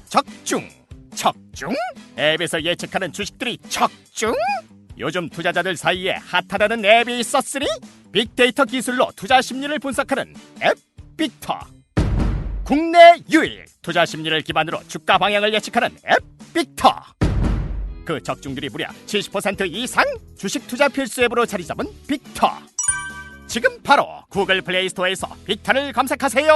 적중. 앱에서 예측하는 주식들이 적중? 요즘 투자자들 사이에 핫하다는 앱이 있었으니 빅데이터 기술로 투자 심리를 분석하는 앱 빅터. 국내 유일 투자 심리를 기반으로 주가 방향을 예측하는 앱 빅터. 그 적중률이 무려 70% 이상 주식 투자 필수 앱으로 자리 잡은 빅터. 지금 바로 구글 플레이 스토어에서 빅터를 검색하세요.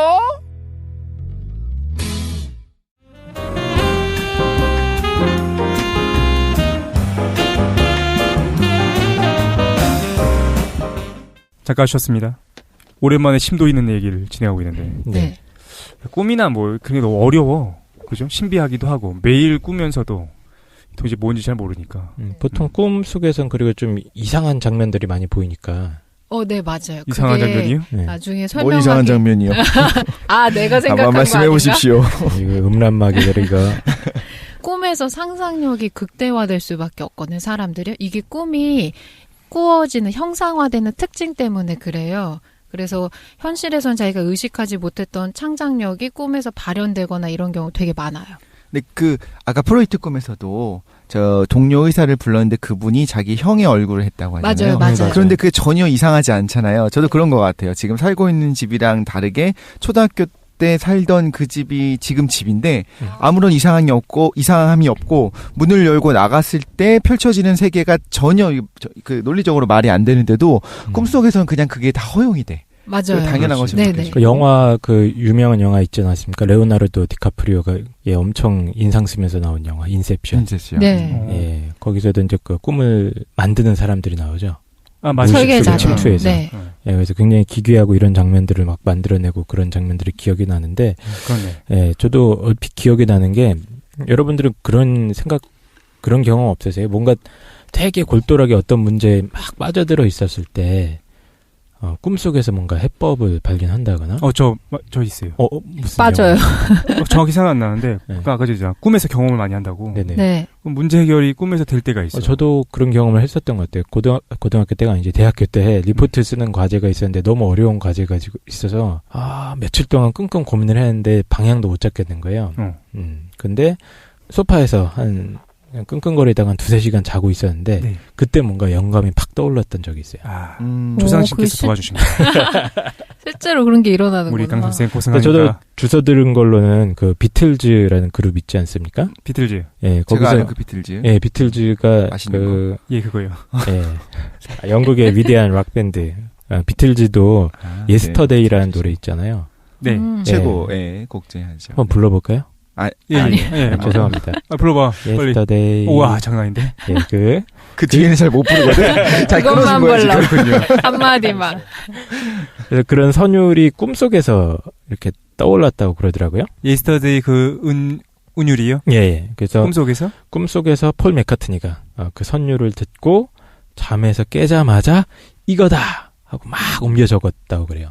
잠깐 쉬었습니다. 오랜만에 심도 있는 얘기를 진행하고 있는데 네. 꿈이나 뭐 그게 너무 어려워. 그죠? 신비하기도 하고 매일 꾸면서도 도대체 뭔지 잘 모르니까. 보통 꿈 속에선 그리고 좀 이상한 장면들이 많이 보이니까. 네, 맞아요. 이상한 장면이요? 네. 나중에 설명하기. 뭐 이상한 장면이요? 내가 생각한 한번 말씀해 보십시오. 이거 음란마귀들이가 꿈에서 상상력이 극대화될 수밖에 없거든요, 사람들이. 이게 꿈이 꾸어지는, 형상화되는 특징 때문에 그래요. 그래서 현실에선 자기가 의식하지 못했던 창작력이 꿈에서 발현되거나 이런 경우 되게 많아요. 근데 아까 프로이트 꿈에서도 저 동료 의사를 불렀는데 그분이 자기 형의 얼굴을 했다고 하잖아요. 맞아요. 그런데 그게 전혀 이상하지 않잖아요. 저도 그런 것 같아요. 지금 살고 있는 집이랑 다르게 초등학교 때 살던 그 집이 지금 집인데 아무런 이상함이 없고 문을 열고 나갔을 때 펼쳐지는 세계가 전혀 그 논리적으로 말이 안 되는데도 꿈속에서는 그냥 그게 다 허용이 돼. 맞아요. 당연한 것이 네네. 그 영화 유명한 영화 있지 않습니까? 레오나르도 디카프리오가 엄청 인상 쓰면서 나온 영화 인셉션. 네. 예, 거기서도 이제 그 꿈을 만드는 사람들이 나오죠. 맞아요. 설계자 침투해서. 네. 예, 그래서 굉장히 기괴하고 이런 장면들을 막 만들어내고 그런 장면들이 기억이 나는데, 그러네. 예, 저도 얼핏 기억이 나는 게 여러분들은 그런 경험 없으세요? 뭔가 되게 골똘하게 어떤 문제에 막 빠져들어 있었을 때. 꿈속에서 뭔가 해법을 발견한다거나? 저 있어요. 무슨 빠져요. 정확히 생각 안 나는데, 네. 아까 제가 꿈에서 경험을 많이 한다고. 네네. 네. 문제 해결이 꿈에서 될 때가 있어요. 저도 그런 경험을 했었던 것 같아요. 고등학교 때가 아니지, 대학교 때 리포트 쓰는 과제가 있었는데 너무 어려운 과제가 있어서, 며칠 동안 끙끙 고민을 했는데 방향도 못 잡겠는 거예요. 근데 소파에서 그냥 끙끙거리다가 한 2-3시간 자고 있었는데 네. 그때 뭔가 영감이 팍 떠올랐던 적이 있어요. 조상신께서 도와주신 거예요. 실제로 그런 게 일어나는 우리 거구나. 당선생 고생하니까. 저도 주워 들은 걸로는 그 비틀즈라는 그룹 있지 않습니까? 비틀즈. 제가 예, 거기서 아는 그 비틀즈. 예, 비틀즈가 맛있는 예, 그거요. 예, 영국의 위대한 락 밴드 비틀즈도 예스터데이라는 노래 있잖아요. 네. 최고의 곡제하죠. 한번 불러볼까요? 예. 죄송합니다. 불러봐. 빨리. 예스터데이. 우와, 장난 아닌데. 예, 그 뒤에는 잘 못 부르거든. 잘 끊어진 거야, 지금. 한마디만. 그래서 그런 선율이 꿈속에서 이렇게 떠올랐다고 그러더라고요. 예스터데이 운율이요? 예. 그래서 꿈속에서 폴 맥카트니가 그 선율을 듣고 잠에서 깨자마자 이거다 하고 막 옮겨 적었다고 그래요.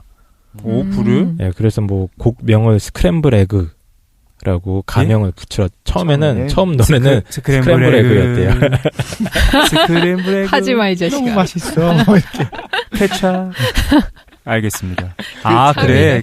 불을? 예, 그래서 뭐 곡명을 스크램블 에그라고 가명을 붙여. 처음에는 처음 노래는 스크램블 에그였대요. 스크램블 에그. 하지마 이 자식아. 너무 맛있어. 이렇게. 케찹. 알겠습니다. 그래.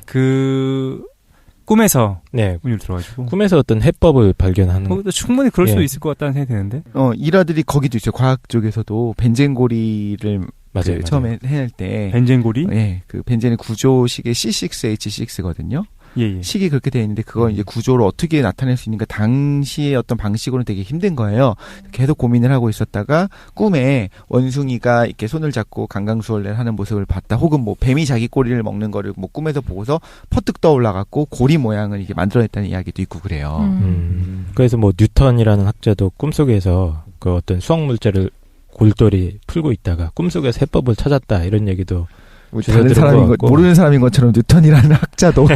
꿈에서 운율 들어가지고 꿈에서 어떤 해법을 발견하는. 충분히 그럴 수 있을 것 같다는 생각이 드는데. 일화들이 거기도 있어요. 과학 쪽에서도 벤젠고리를 맞아요. 처음에 해낼 때 벤젠고리? 예, 그 벤젠의 구조식의 C6H6거든요. 예. 식이 그렇게 되어 있는데 그걸 이제 구조를 어떻게 나타낼 수 있는가 당시의 어떤 방식으로는 되게 힘든 거예요. 계속 고민을 하고 있었다가 꿈에 원숭이가 이렇게 손을 잡고 강강수월래를 하는 모습을 봤다. 혹은 뭐 뱀이 자기 꼬리를 먹는 거를 뭐 꿈에서 보고서 퍼뜩 떠올라갖고 고리 모양을 이게 만들어냈다는 이야기도 있고 그래요. 그래서 뭐 뉴턴이라는 학자도 꿈속에서 그 어떤 수학 문제를 골똘히 풀고 있다가 꿈속에서 해법을 찾았다 이런 얘기도 다른 사람인 모르는 사람인 것처럼 뉴턴이라는 학자도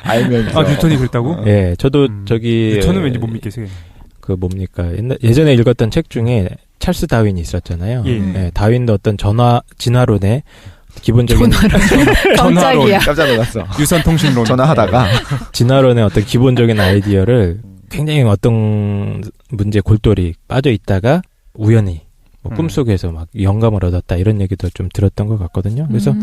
알면서 뉴턴이 그랬다고? 예, 저도 뉴턴은 왠지 못 믿겠어요. 그 뭡니까 예전에 읽었던 책 중에 찰스 다윈이 있었잖아요. 예, 다윈도 어떤 진화론의 기본적인 깜짝이야. 깜짝 놀랐어. 유선통신론 전화하다가 진화론의 어떤 기본적인 아이디어를 굉장히 어떤 문제에 골똘히 빠져 있다가 우연히 꿈속에서 막 영감을 얻었다 이런 얘기도 좀 들었던 것 같거든요. 그래서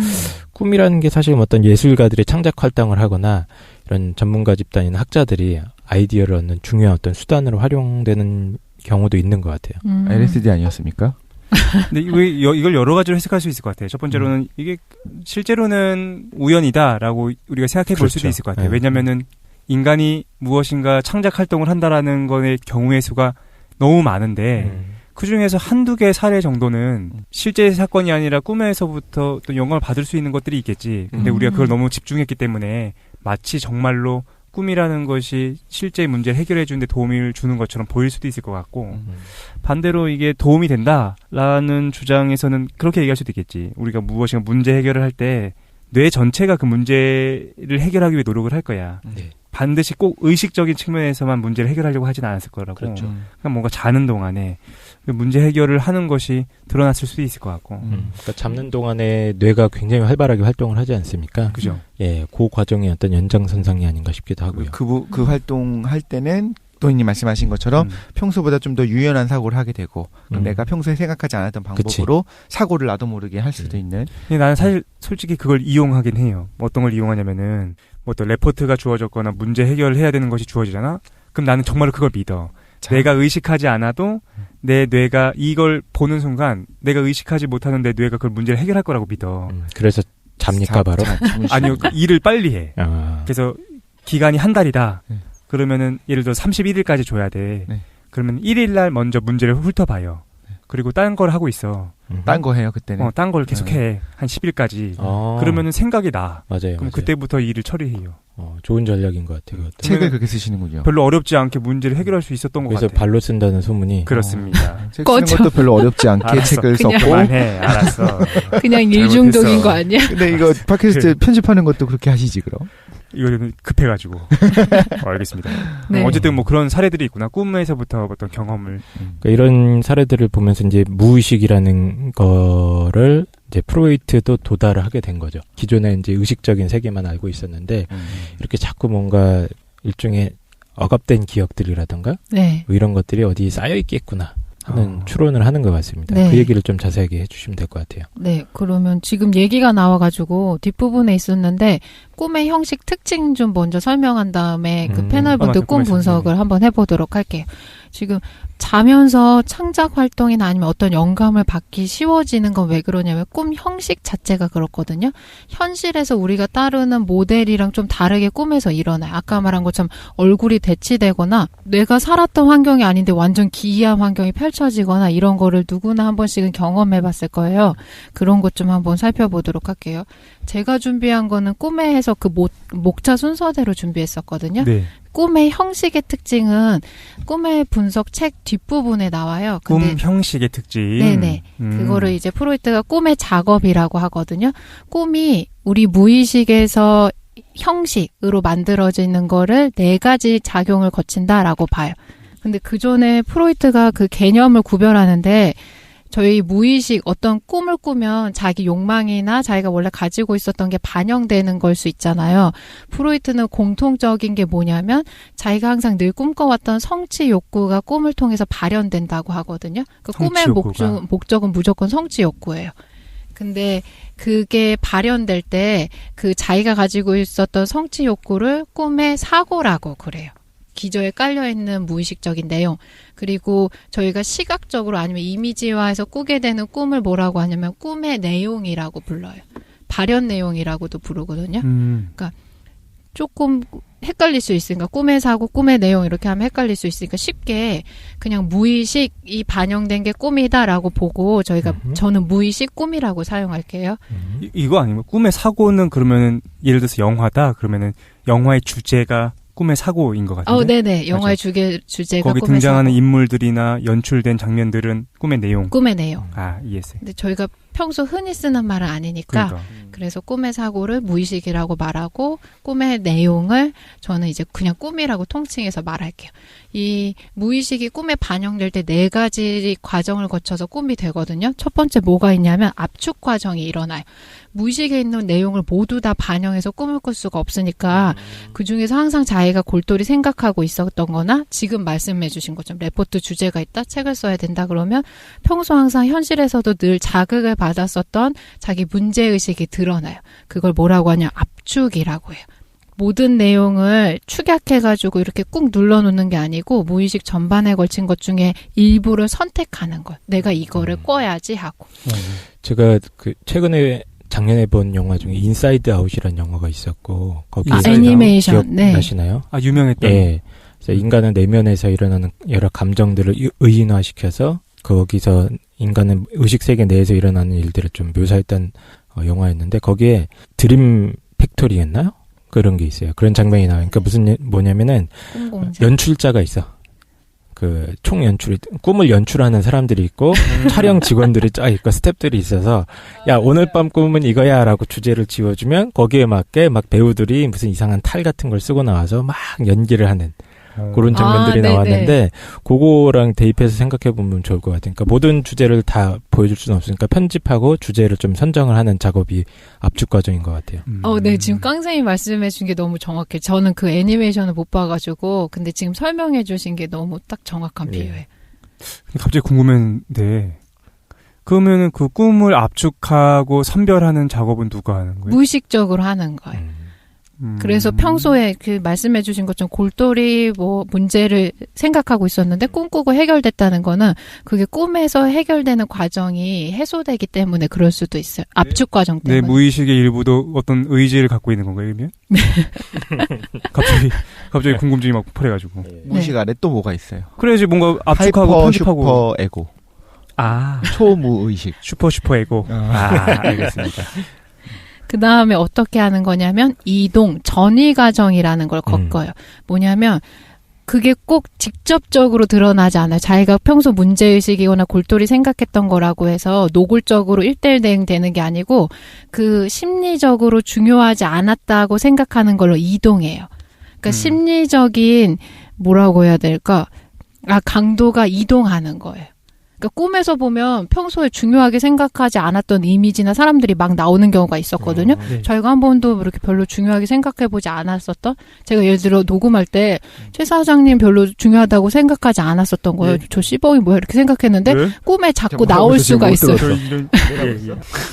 꿈이라는 게 사실 어떤 예술가들이 창작 활동을 하거나 이런 전문가 집단이나 학자들이 아이디어를 얻는 중요한 어떤 수단으로 활용되는 경우도 있는 것 같아요. LSD 아니었습니까? 근데 이걸 여러 가지로 해석할 수 있을 것 같아요. 첫 번째로는 이게 실제로는 우연이다라고 우리가 생각해 볼 수도 그렇죠. 있을 것 같아요. 네. 왜냐면은 인간이 무엇인가 창작 활동을 한다라는 거의 경우의 수가 너무 많은데 그 중에서 한두 개 사례 정도는 실제 사건이 아니라 꿈에서부터 또 영감을 받을 수 있는 것들이 있겠지. 근데 우리가 그걸 너무 집중했기 때문에 마치 정말로 꿈이라는 것이 실제 문제를 해결해 주는데 도움을 주는 것처럼 보일 수도 있을 것 같고 반대로 이게 도움이 된다라는 주장에서는 그렇게 얘기할 수도 있겠지. 우리가 무엇인가 문제 해결을 할 때 뇌 전체가 그 문제를 해결하기 위해 노력을 할 거야. 네. 반드시 꼭 의식적인 측면에서만 문제를 해결하려고 하진 않았을 거라고. 그렇죠. 그러니까 뭔가 자는 동안에 그 문제 해결을 하는 것이 드러났을 수도 있을 것 같고. 그러니까 잡는 동안에 뇌가 굉장히 활발하게 활동을 하지 않습니까? 그죠. 예, 그 과정의 어떤 연장선상이 아닌가 싶기도 하고요. 그 활동할 때는 도희님 말씀하신 것처럼 평소보다 좀 더 유연한 사고를 하게 되고 내가 평소에 생각하지 않았던 방법으로 사고를 나도 모르게 할 수도 있는. 근데 나는 사실 솔직히 그걸 이용하긴 해요. 어떤 걸 이용하냐면은 뭐 또 레포트가 주어졌거나 문제 해결을 해야 되는 것이 주어지잖아. 그럼 나는 정말로 그걸 믿어. 내가 의식하지 않아도 내 뇌가 이걸 보는 순간 내가 의식하지 못하는 내 뇌가 그걸 문제를 해결할 거라고 믿어. 그래서 잡니까 바로? 아니요. 그 일을 빨리 해. 아. 그래서 기간이 한 달이다. 그러면은 예를 들어 31일까지 줘야 돼. 네. 그러면 1일 날 먼저 문제를 훑어봐요. 그리고 딴 걸 하고 있어. 딴 거 해요 그때는. 딴 걸 계속 해. 한 10일까지. 아. 그러면은 생각이 나. 맞아요. 그럼 그때부터 일을 처리해요. 좋은 전략인 것 같아요. 그것도. 책을 그렇게 쓰시는군요. 별로 어렵지 않게 문제를 해결할 수 있었던 것 그래서 같아요. 발로 쓴다는 소문이. 그렇습니다. 책 쓰는 것도 별로 어렵지 않게 알았어. 책을 그냥. 썼고. 그만해. 알았어. 그냥 잘못했어. 일중독인 거 아니야? 근데 이거 팟캐스트 편집하는 것도 그렇게 하시지 그럼? 이거는 급해가지고. 알겠습니다. 네. 어쨌든 뭐 그런 사례들이 있구나. 꿈에서부터 어떤 경험을. 그러니까 이런 사례들을 보면서 이제 무의식이라는 거를 이제 프로이트도 도달을 하게 된 거죠. 기존에 이제 의식적인 세계만 알고 있었는데 이렇게 자꾸 뭔가 일종의 억압된 기억들이라던가 네. 뭐 이런 것들이 어디 쌓여 있겠구나 하는 추론을 하는 것 같습니다. 네. 그 얘기를 좀 자세하게 해주시면 될 것 같아요. 네, 그러면 지금 얘기가 나와가지고 뒷부분에 있었는데 꿈의 형식 특징 좀 먼저 설명한 다음에 그 패널분들 맞아, 꿈 꿈에서. 분석을 한번 해보도록 할게요. 지금 자면서 창작 활동이나 아니면 어떤 영감을 받기 쉬워지는 건 왜 그러냐면 꿈 형식 자체가 그렇거든요. 현실에서 우리가 따르는 모델이랑 좀 다르게 꿈에서 일어나요. 아까 말한 것처럼 얼굴이 대치되거나 내가 살았던 환경이 아닌데 완전 기이한 환경이 펼쳐지거나 이런 거를 누구나 한 번씩은 경험해봤을 거예요. 그런 것 좀 한번 살펴보도록 할게요. 제가 준비한 거는 꿈에 해서 그 목차 순서대로 준비했었거든요. 네. 꿈의 형식의 특징은 꿈의 분석 책 뒷부분에 나와요. 근데 꿈 형식의 특징. 네네. 그거를 이제 프로이트가 꿈의 작업이라고 하거든요. 꿈이 우리 무의식에서 형식으로 만들어지는 거를 4가지 작용을 거친다라고 봐요. 근데 그 전에 프로이트가 그 개념을 구별하는데 저희 무의식 어떤 꿈을 꾸면 자기 욕망이나 자기가 원래 가지고 있었던 게 반영되는 걸 수 있잖아요. 프로이트는 공통적인 게 뭐냐면 자기가 항상 늘 꿈꿔왔던 성취 욕구가 꿈을 통해서 발현된다고 하거든요. 그 꿈의 목적은 무조건 성취 욕구예요. 근데 그게 발현될 때 그 자기가 가지고 있었던 성취 욕구를 꿈의 사고라고 그래요. 기저에 깔려있는 무의식적인 내용. 그리고 저희가 시각적으로 아니면 이미지화해서 꾸게 되는 꿈을 뭐라고 하냐면 꿈의 내용이라고 불러요. 발현 내용이라고도 부르거든요. 그러니까 조금 헷갈릴 수 있으니까 꿈의 사고, 꿈의 내용 이렇게 하면 헷갈릴 수 있으니까 쉽게 그냥 무의식이 반영된 게 꿈이다라고 보고 저는 무의식 꿈이라고 사용할게요. 이거 아니면 꿈의 사고는 그러면은 예를 들어서 영화다. 그러면은 영화의 주제가 꿈의 사고인 것 같은데. 네네. 영화의 주제가 거기 꿈의 등장하는 사고. 인물들이나 연출된 장면들은 꿈의 내용. 꿈의 내용. 아, 이해했어요. 근데 저희가 평소 흔히 쓰는 말은 아니니까 그러니까. 그래서 꿈의 사고를 무의식이라고 말하고 꿈의 내용을 저는 이제 그냥 꿈이라고 통칭해서 말할게요. 이 무의식이 꿈에 반영될 때 4가지 과정을 거쳐서 꿈이 되거든요. 첫 번째 뭐가 있냐면 압축 과정이 일어나요. 무의식에 있는 내용을 모두 다 반영해서 꿈을 꿀 수가 없으니까 그중에서 항상 자기가 골똘히 생각하고 있었던 거나 지금 말씀해 주신 것처럼 레포트 주제가 있다, 책을 써야 된다 그러면 평소 항상 현실에서도 늘 자극을 받았었던 자기 문제의식이 드러나요. 그걸 뭐라고 하냐? 압축이라고 해요. 모든 내용을 축약해가지고 이렇게 꾹 눌러놓는 게 아니고 무의식 전반에 걸친 것 중에 일부를 선택하는 것. 내가 이거를 꿔야지 하고. 제가 최근에 작년에 본 영화 중에 인사이드 아웃이라는 영화가 있었고 거기 애니메이션 기억나시나요? 유명했던. 예. 그래서 인간은 내면에서 일어나는 여러 감정들을 의인화시켜서 거기서 인간은 의식 세계 내에서 일어나는 일들을 좀 묘사했던 영화였는데 거기에 드림 팩토리였나요? 그런 게 있어요. 그런 장면이 나와요. 그러니까 뭐냐면은 연출자가 있어. 총 연출이 꿈을 연출하는 사람들이 있고 촬영 직원들이 쫙 있고 스태프들이 있어서 야 오늘 밤 꿈은 이거야라고 주제를 지어주면 거기에 맞게 막 배우들이 무슨 이상한 탈 같은 걸 쓰고 나와서 막 연기를 하는 그런 장면들이 나왔는데 그거랑 대입해서 생각해보면 좋을 것 같아요. 그러니까 모든 주제를 다 보여줄 수는 없으니까 편집하고 주제를 좀 선정을 하는 작업이 압축 과정인 것 같아요. 네, 지금 깡생이 말씀해준 게 너무 정확해. 저는 그 애니메이션을 못 봐가지고 근데 지금 설명해주신 게 너무 딱 정확한 비유예요. 갑자기 궁금했는데 그러면은 그 꿈을 압축하고 선별하는 작업은 누가 하는 거예요? 무의식적으로 하는 거예요. 그래서 평소에 말씀해주신 것처럼 골똘히 문제를 생각하고 있었는데 꿈꾸고 해결됐다는 거는 그게 꿈에서 해결되는 과정이 해소되기 때문에 그럴 수도 있어요. 압축 과정 때문에. 내 무의식의 일부도 어떤 의지를 갖고 있는 건가요, 그러면? 갑자기 궁금증이 막 폭발해가지고. 무의식 안에 또 뭐가 있어요? 그래야지 뭔가 압축하고 하이퍼, 편집하고. 슈퍼 에고. 초무의식. 슈퍼 에고. 알겠습니다. 그 다음에 어떻게 하는 거냐면 이동, 전이 과정이라는 걸 겪어요. 뭐냐면 그게 꼭 직접적으로 드러나지 않아요. 자기가 평소 문제의식이거나 골똘히 생각했던 거라고 해서 노골적으로 1:1 대응되는 게 아니고 그 심리적으로 중요하지 않았다고 생각하는 걸로 이동해요. 그러니까 심리적인 뭐라고 해야 될까? 강도가 이동하는 거예요. 그러니까 꿈에서 보면 평소에 중요하게 생각하지 않았던 이미지나 사람들이 막 나오는 경우가 있었거든요. 저희가 한 번도 그렇게 별로 중요하게 생각해보지 않았었던, 제가 예를 들어 녹음할 때 최 사장님 별로 중요하다고 생각하지 않았었던 거예요. 저 씨봉이 뭐야 이렇게 생각했는데 꿈에 자꾸 나올 수가 있어요.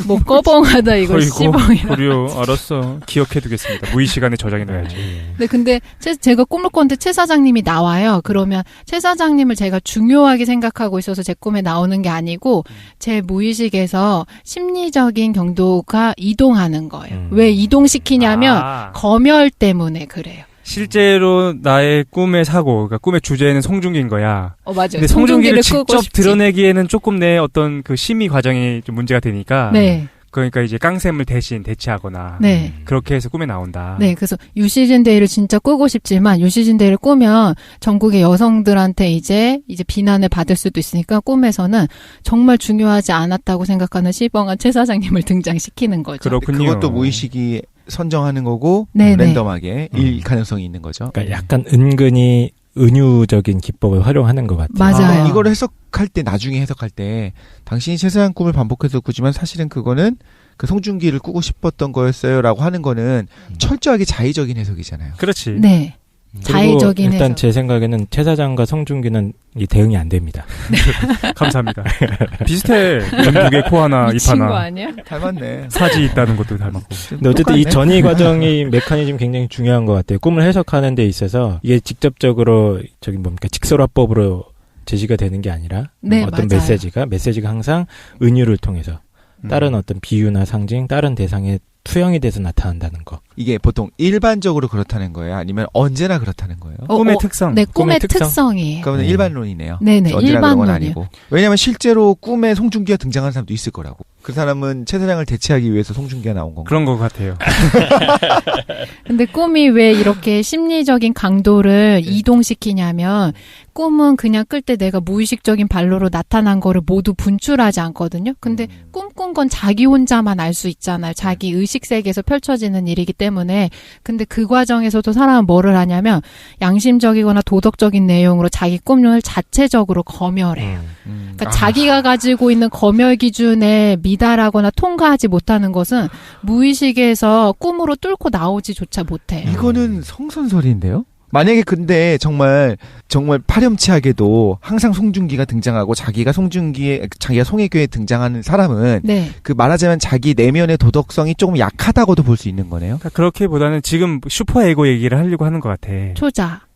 뭐 꺼벙하다 이거 씨봉이라. 그래요. 알았어. 기억해두겠습니다. 무의식 안에 저장해놔야지. 네, 근데 제가 꿈을 꿨는데 최 사장님이 나와요. 그러면 최 사장님을 제가 중요하게 생각하고 있어서 제 꿈에 나오는 게 아니고 제 무의식에서 심리적인 경도가 이동하는 거예요. 왜 이동시키냐면 검열 때문에 그래요. 실제로 나의 꿈의 사고, 그러니까 꿈의 주제는 송중기인 거야. 맞아요. 근데 송중기를 직접 드러내기에는 조금 내 어떤 그 심의 과정이 좀 문제가 되니까. 네. 그러니까 이제 깡샘을 대체하거나. 네. 그렇게 해서 꿈에 나온다. 네. 그래서 유시진 데이를 진짜 꾸고 싶지만 유시진 데이를 꾸면 전국의 여성들한테 이제 비난을 받을 수도 있으니까 꿈에서는 정말 중요하지 않았다고 생각하는 시벙한 최 사장님을 등장시키는 거죠. 그렇군요. 그것도 무의식이 선정하는 거고 네네. 랜덤하게 일 가능성이 있는 거죠. 그러니까 약간 은근히 은유적인 기법을 활용하는 것 같아요. 맞아요. 이거를 나중에 해석할 때 당신이 최소한 꿈을 반복해서 꾸지만 사실은 그거는 그 송중기를 꾸고 싶었던 거였어요라고 하는 거는 철저하게 자의적인 해석이잖아요. 그렇지. 네. 자의적인 일단 해석. 제 생각에는 최 사장과 송중기는 이 대응이 안 됩니다. 감사합니다. 비슷해. 연두개 코 하나, 입 미친 거 하나. 아니야? 닮았네. 사지 있다는 것도 닮았고. 근데 어쨌든 이 전이 과정이 메커니즘 굉장히 중요한 것 같아요. 꿈을 해석하는 데 있어서 이게 직접적으로 직설화법으로 제시가 되는 게 아니라 네, 어떤 맞아요. 메시지가 항상 은유를 통해서 다른 어떤 비유나 상징, 다른 대상에 투영이 돼서 나타난다는 거. 이게 보통 일반적으로 그렇다는 거예요? 아니면 언제나 그렇다는 거예요? 꿈의 특성. 네, 꿈의 특성. 특성이에요. 그러면 일반론이네요. 네네, 언제나 그런 건 일반론이요. 아니고. 왜냐하면 실제로 꿈에 송중기가 등장하는 사람도 있을 거라고. 그 사람은 최 사장을 대체하기 위해서 송중기가 나온 건가? 그런 것 같아요. 근데 꿈이 왜 이렇게 심리적인 강도를 이동시키냐면 꿈은 그냥 끌 때 내가 무의식적인 발로로 나타난 거를 모두 분출하지 않거든요. 근데 꿈꾼 건 자기 혼자만 알 수 있잖아요. 자기 의식 세계에서 펼쳐지는 일이기 때문에. 근데 그 과정에서도 사람은 뭐를 하냐면 양심적이거나 도덕적인 내용으로 자기 꿈을 자체적으로 검열해요. 그러니까 자기가 가지고 있는 검열 기준에 미달하거나 통과하지 못하는 것은 무의식에서 꿈으로 뚫고 나오지조차 못해요. 이거는 성선설인데요? 만약에 근데 정말 파렴치하게도 항상 송중기가 등장하고 자기가 송혜교에 등장하는 사람은 네. 그 말하자면 자기 내면의 도덕성이 조금 약하다고도 볼 수 있는 거네요. 그러니까 그렇게보다는 지금 슈퍼에고 얘기를 하려고 하는 것 같아.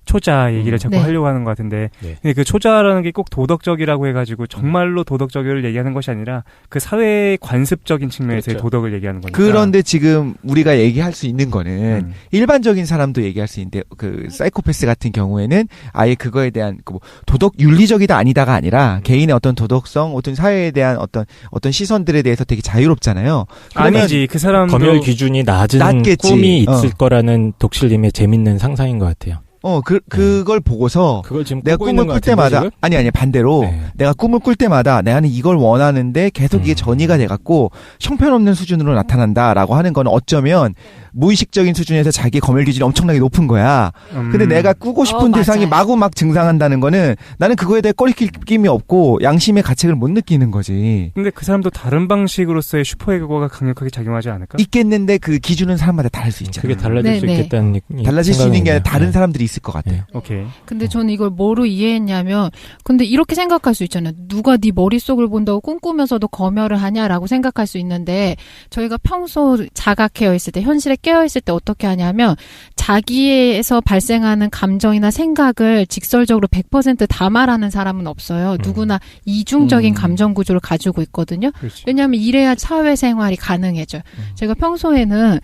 초자 얘기를 자꾸 네. 하려고 하는 것 같은데 네. 근데 그 초자라는 게 꼭 도덕적이라고 해가지고 정말로 도덕적을 얘기하는 것이 아니라 그 사회의 관습적인 측면에서의 그렇죠. 도덕을 얘기하는 거니까. 그런데 지금 우리가 얘기할 수 있는 거는 일반적인 사람도 얘기할 수 있는데 그 사이코패스 같은 경우에는 아예 그거에 대한 그 뭐 도덕 윤리적이다 아니다가 아니라 개인의 어떤 도덕성, 어떤 사회에 대한 어떤 시선들에 대해서 되게 자유롭잖아요. 아니지 그 사람도 검열 기준이 낮겠지. 꿈이 있을 거라는 독실님의 재밌는 상상인 것 같아요. 그걸 보고서 그걸 지금 내가 꾸고 있는 꿈을 것 꿀 같은데, 때마다 지금? 아니 반대로 네. 내가 꿈을 꿀 때마다 나는 이걸 원하는데 계속 이게 전이가 돼갖고 형편없는 수준으로 나타난다라고 하는 건 어쩌면 무의식적인 수준에서 자기 검열 기준이 엄청나게 높은 거야. 근데 내가 꾸고 싶은 대상이 맞아요. 마구 막 증상한다는 거는 나는 그거에 대해 꺼리낌이 없고 양심의 가책을 못 느끼는 거지. 근데 그 사람도 다른 방식으로서의 슈퍼에고가 강력하게 작용하지 않을까? 있겠는데 그 기준은 사람마다 다를 수 있잖아. 그게 달라질 수 네네. 있겠다는 달라질 수 있는 게 아니라 다른 네. 사람들이 있을 것 같아요. 오케이. 근데 저는 이걸 뭐로 이해했냐면 근데 이렇게 생각할 수 있잖아요. 누가 네 머릿속을 본다고 꿈꾸면서도 검열을 하냐라고 생각할 수 있는데 저희가 평소 자각해어 있을 때 현실에 깨어 있을 때 어떻게 하냐면 자기에서 발생하는 감정이나 생각을 직설적으로 100% 말하는 사람은 없어요. 누구나 이중적인 감정 구조를 가지고 있거든요. 그렇지. 왜냐하면 이래야 사회생활이 가능해져요. 제가 평소에는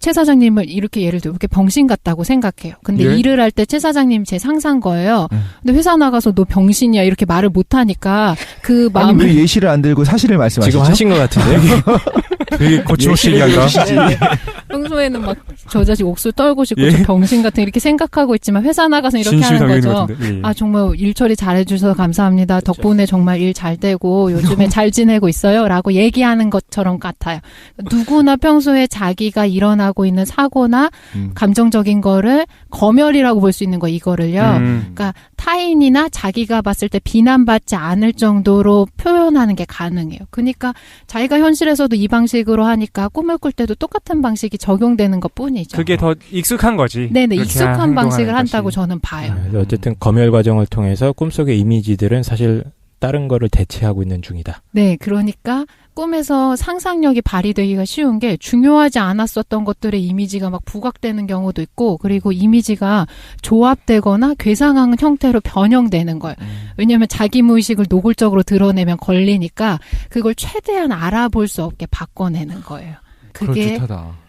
최 사장님을 이렇게 예를 들어 이렇게 병신 같다고 생각해요. 근데 예? 일을 할 때 최 사장님 제 상사인 거예요. 근데 회사 나가서 너 병신이야 이렇게 말을 못 하니까 그 아니 마음을 왜 예시를 안 들고 사실을 말씀하시죠? 지금 하신 것 같은데요? 되게 거침없이 얘기한다. 평소에는 막 저 자식 옥수 떨고 싶고 예? 저 병신 같은 이렇게 생각하고 있지만 회사 나가서 이렇게 하는 진실당연인 것 거죠. 같은데. 예. 아 정말 일 처리 잘해주셔서 감사합니다. 덕분에 정말 일 잘 되고 요즘에 잘 지내고 있어요라고 얘기하는 것처럼 같아요. 누구나 평소에 자기가 일어나고 있는 사고나 감정적인 거를 검열이라고 볼 수 있는 거 이거를요. 그러니까 타인이나 자기가 봤을 때 비난받지 않을 정도로 표현하는 게 가능해요. 그러니까 자기가 현실에서도 이 방식으로 하니까 꿈을 꿀 때도 똑같은 방식이 적용되는 것뿐이죠. 그게 더 익숙한 거지. 네네 그렇게 익숙한 행동하는 방식을 것이. 한다고 저는 봐요. 네, 어쨌든 검열 과정을 통해서 꿈속의 이미지들은 사실 다른 거를 대체하고 있는 중이다. 네, 그러니까 꿈에서 상상력이 발휘되기가 쉬운 게 중요하지 않았었던 것들의 이미지가 막 부각되는 경우도 있고 그리고 이미지가 조합되거나 괴상한 형태로 변형되는 거예요. 왜냐하면 자기 무의식을 노골적으로 드러내면 걸리니까 그걸 최대한 알아볼 수 없게 바꿔내는 거예요. 그게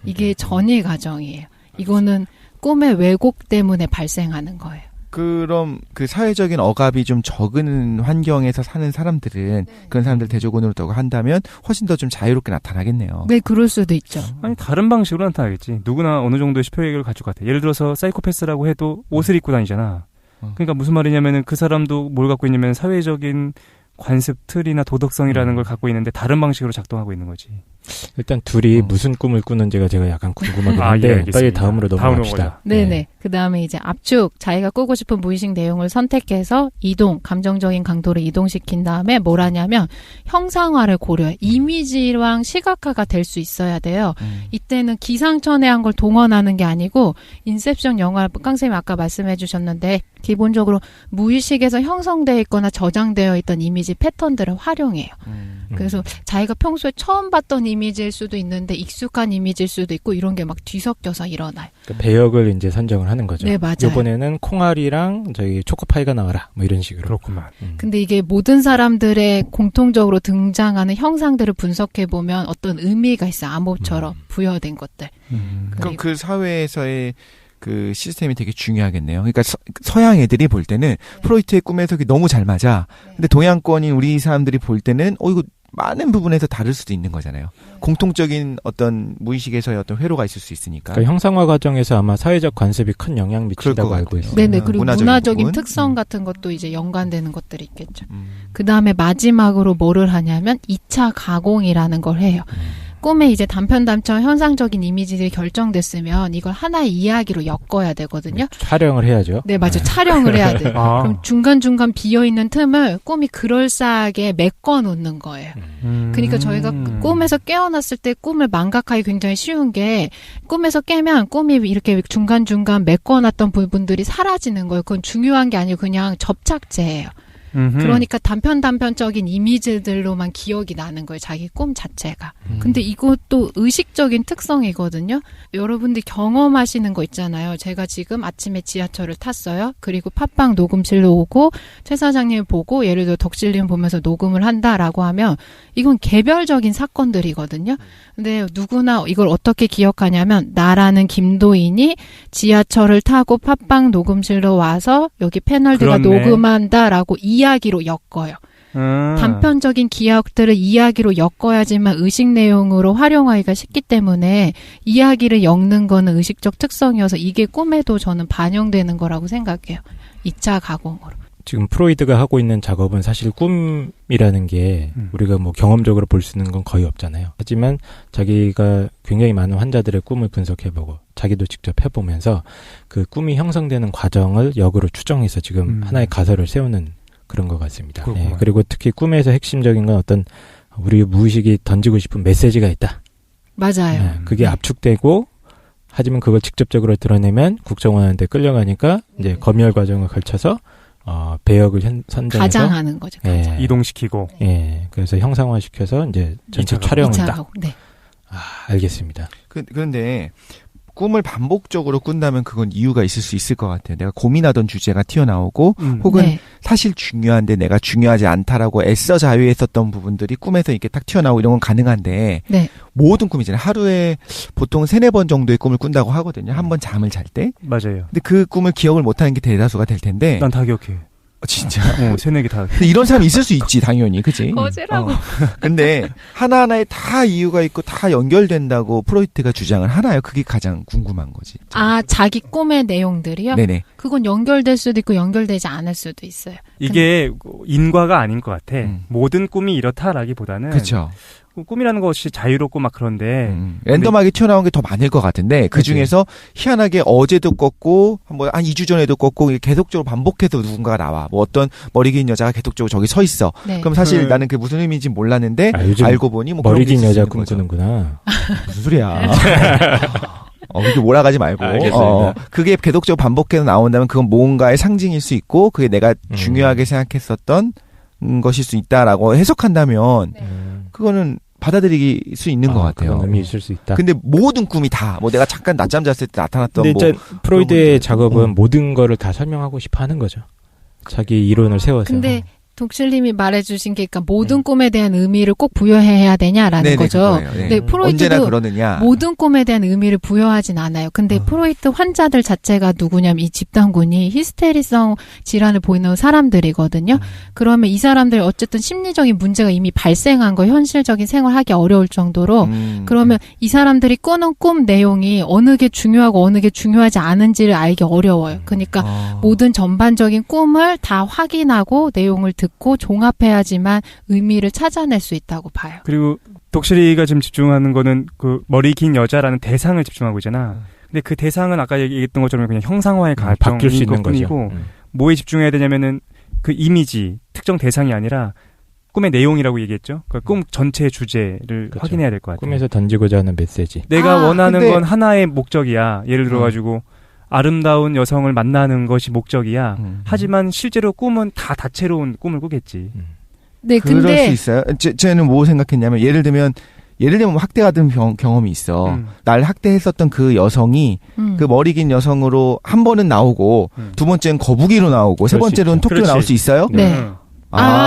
이게 전이 과정이에요. 이거는 꿈의 왜곡 때문에 발생하는 거예요. 그럼 그 사회적인 억압이 좀 적은 환경에서 사는 사람들은 그런 사람들 대조군으로 두고 한다면 훨씬 더 좀 자유롭게 나타나겠네요. 네, 그럴 수도 있죠. 아니 다른 방식으로 나타나겠지. 누구나 어느 정도의 슈퍼에고를 가지고 같아. 예를 들어서 사이코패스라고 해도 옷을 입고 다니잖아. 그러니까 무슨 말이냐면은 그 사람도 뭘 갖고 있냐면 사회적인 관습 틀이나 도덕성이라는 걸 갖고 있는데 다른 방식으로 작동하고 있는 거지. 일단 둘이 무슨 꿈을 꾸는지가 제가 약간 궁금하긴 아, 한데 예, 알겠습니다. 빨리 다음으로 넘어갑시다. 가자. 네네. 그 다음에 이제 압축, 자기가 꾸고 싶은 무의식 내용을 선택해서 이동, 감정적인 강도를 이동시킨 다음에 뭘 하냐면 형상화를 고려해. 이미지랑 시각화가 될 수 있어야 돼요. 이때는 기상천외한 걸 동원하는 게 아니고 인셉션 영화, 깡쌤이 아까 말씀해 주셨는데 기본적으로 무의식에서 형성되어 있거나 저장되어 있던 이미지 패턴들을 활용해요. 그래서 자기가 평소에 처음 봤던 이미지일 수도 있는데 익숙한 이미지일 수도 있고 이런 게 막 뒤섞여서 일어나요. 그러니까 배역을 이제 선정을 하는 거죠. 네, 맞아요. 이번에는 콩알이랑 저기 초코파이가 나와라. 뭐 이런 식으로. 그렇구만. 근데 이게 모든 사람들의 공통적으로 등장하는 형상들을 분석해보면 어떤 의미가 있어요. 암호처럼 부여된 것들. 그럼 그 사회에서의 그 시스템이 되게 중요하겠네요. 그러니까 서양 애들이 볼 때는 프로이트의 꿈 해석이 너무 잘 맞아. 근데 동양권인 우리 사람들이 볼 때는 이거 많은 부분에서 다를 수도 있는 거잖아요. 공통적인 어떤 무의식에서의 어떤 회로가 있을 수 있으니까. 그러니까 형상화 과정에서 아마 사회적 관습이 큰 영향 미친다고 알고 있어요. 네네. 그리고 문화적인 부분? 특성 같은 것도 이제 연관되는 것들이 있겠죠. 그 다음에 마지막으로 뭐를 하냐면 2차 가공이라는 걸 해요. 꿈에 이제 단편단편 현상적인 이미지들이 결정됐으면 이걸 하나의 이야기로 엮어야 되거든요. 촬영을 해야죠. 네, 맞아요. 촬영을 해야 돼요. 아. 그럼 중간중간 비어있는 틈을 꿈이 그럴싸하게 메꿔 놓는 거예요. 그러니까 저희가 꿈에서 깨어났을 때 꿈을 망각하기 굉장히 쉬운 게 꿈에서 깨면 꿈이 이렇게 중간중간 메꿔놨던 부분들이 사라지는 거예요. 그건 중요한 게 아니고 그냥 접착제예요. 그러니까 단편적인 이미지들로만 기억이 나는 거예요. 자기 꿈 자체가. 근데 이것도 의식적인 특성이거든요. 여러분들이 경험하시는 거 있잖아요. 제가 지금 아침에 지하철을 탔어요. 그리고 팟빵 녹음실로 오고 최 사장님 보고 예를 들어 덕질님 보면서 녹음을 한다라고 하면 이건 개별적인 사건들이거든요. 근데 누구나 이걸 어떻게 기억하냐면 나라는 김도인이 지하철을 타고 팟빵 녹음실로 와서 여기 패널들과 그렇네. 녹음한다라고 이야기로 엮어요. 단편적인 기억들을 이야기로 엮어야지만 의식 내용으로 활용하기가 쉽기 때문에 이야기를 엮는 거는 의식적 특성이어서 이게 꿈에도 저는 반영되는 거라고 생각해요. 2차 가공으로. 지금 프로이드가 하고 있는 작업은 사실 꿈이라는 게 우리가 뭐 경험적으로 볼 수 있는 건 거의 없잖아요. 하지만 자기가 굉장히 많은 환자들의 꿈을 분석해보고 자기도 직접 해보면서 그 꿈이 형성되는 과정을 역으로 추정해서 지금 하나의 가설을 세우는 그런 것 같습니다. 예, 그리고 특히 꿈에서 핵심적인 건 어떤 우리 무의식이 던지고 싶은 메시지가 있다. 맞아요. 예, 그게 압축되고 하지만 그걸 직접적으로 드러내면 국정원한테 끌려가니까 이제 검열 과정을 거쳐서 배역을 선정해서 가장하는 거죠. 가장. 예, 이동시키고. 예, 그래서 형상화시켜서 이제 전체 촬영을 이차 딱. 가공. 네. 알겠습니다. 그런데 꿈을 반복적으로 꾼다면 그건 이유가 있을 수 있을 것 같아요. 내가 고민하던 주제가 튀어나오고 혹은 네. 사실 중요한데 내가 중요하지 않다라고 애써 자유했었던 부분들이 꿈에서 이렇게 딱 튀어나오고 이런 건 가능한데 네. 모든 꿈이잖아요. 하루에 보통 3-4번 정도의 꿈을 꾼다고 하거든요. 한 번 잠을 잘 때. 맞아요. 근데 그 꿈을 기억을 못하는 게 대다수가 될 텐데. 난 다 기억해. 진짜. 3-4개 다. 근데 이런 사람이 있을 수 있지, 당연히. 그치? 거지라고. 근데 하나하나에 다 이유가 있고 다 연결된다고 프로이트가 주장을 하나요? 그게 가장 궁금한 거지. 아, 자기 꿈의 내용들이요? 네네. 그건 연결될 수도 있고 연결되지 않을 수도 있어요. 이게 인과가 아닌 것 같아. 모든 꿈이 이렇다라기보다는 그렇죠. 꿈이라는 것이 자유롭고 막 그런데 랜덤하게 튀어나온 게 더 많을 것 같은데 그 중에서 희한하게 어제도 껐고 뭐 한 2주 전에도 껐고 이게 계속적으로 반복해서 누군가가 나와. 뭐 어떤 머리 긴 여자가 계속적으로 저기 서 있어. 네. 그럼 사실 나는 그게 무슨 의미인지 몰랐는데 요즘 알고 보니 뭐 머리 그런 게 긴 있을 수 여자 있는 거죠. 꿈꾸는구나. 무슨 소리야. 이렇게 몰아가지 말고. 알겠습니다. 그게 계속적으로 반복해서 나온다면 그건 뭔가의 상징일 수 있고 그게 내가 중요하게 생각했었던 것일 수 있다라고 해석한다면 그거는 받아들일 수 있는 것 같아요. 그런 의미 있을 수 있다. 근데 모든 꿈이 다, 뭐 내가 잠깐 낮잠 잤을 때 나타났던 근데 뭐. 이제 프로이드의 작업은 모든 거를 다 설명하고 싶어 하는 거죠. 자기 이론을 세워서. 근데 독실님이 말해주신 게 그러니까 모든 꿈에 대한 의미를 꼭 부여해야 되냐라는 네네, 거죠. 그거예요. 네. 네, 언제나 프로이트도 그러느냐. 모든 꿈에 대한 의미를 부여하진 않아요. 근데 프로이트 환자들 자체가 누구냐면 이 집단군이 히스테리성 질환을 보이는 사람들이거든요. 그러면 이 사람들 어쨌든 심리적인 문제가 이미 발생한 거 현실적인 생활하기 어려울 정도로 그러면 이 사람들이 꾸는 꿈 내용이 어느 게 중요하고 어느 게 중요하지 않은지를 알기 어려워요. 그러니까 모든 전반적인 꿈을 다 확인하고 내용을 듣고 종합해야지만 의미를 찾아낼 수 있다고 봐요. 그리고 독실이가 지금 집중하는 거는 그 머리 긴 여자라는 대상을 집중하고 있잖아. 근데 그 대상은 아까 얘기했던 것처럼 그냥 형상화의 바뀔 수 있는 거죠. 것뿐이고 뭐에 집중해야 되냐면은 그 이미지 특정 대상이 아니라 꿈의 내용이라고 얘기했죠. 그러니까 꿈 전체의 주제를 그렇죠. 확인해야 될 것 같아요. 꿈에서 던지고자 하는 메시지. 내가 원하는 근데- 건 하나의 목적이야. 예를 들어가지고 아름다운 여성을 만나는 것이 목적이야. 하지만 실제로 꿈은 다 다채로운 꿈을 꾸겠지. 네, 그럴 근데 수 있어요. 쟤는 뭐 생각했냐면 예를 들면 뭐 학대받은 경험이 있어. 날 학대했었던 그 여성이 그 머리 긴 여성으로 한 번은 나오고 두 번째는 거북이로 나오고 세 그럴 수 번째로는 있죠. 토끼로 나올 수 있어요? 네.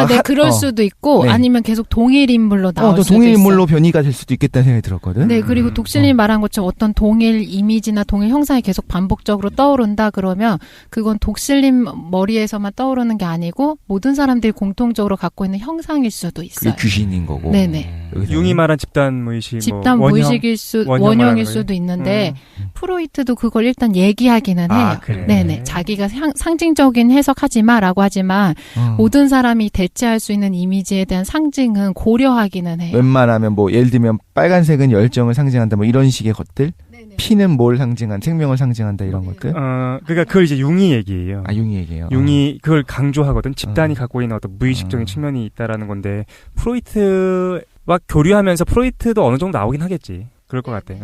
네, 그럴 수도 있고, 네. 아니면 계속 동일 인물로 나올 또 수도 동일 있어요. 인물로 변이가 될 수도 있겠다는 생각이 들었거든. 네, 그리고 독실님이 말한 것처럼 어떤 동일 이미지나 동일 형상이 계속 반복적으로 떠오른다 그러면 그건 독실님 머리에서만 떠오르는 게 아니고 모든 사람들이 공통적으로 갖고 있는 형상일 수도 그게 있어요. 귀신인 거고. 네네. 융이 말한 집단 무의식, 집단 뭐 무의식일 원형일 수도 있는데 프로이트도 그걸 일단 얘기하기는 해요. 그래. 네네. 자기가 상징적인 해석하지 마라고 하지만 모든 사람이 대체할 수 있는 이미지에 대한 상징은 고려하기는 해요. 웬만하면 뭐 예를 들면 빨간색은 열정을 상징한다 뭐 이런 식의 것들. 네네. 피는 뭘 상징한 생명을 상징한다 이런 것들. 그러니까 그걸 이제 융이 얘기예요. 융이 얘기예요. 융이 그걸 강조하거든. 집단이 갖고 있는 어떤 무의식적인 측면이 있다라는 건데 프로이트와 교류하면서 프로이트도 어느 정도 나오긴 하겠지. 그럴 것 같아.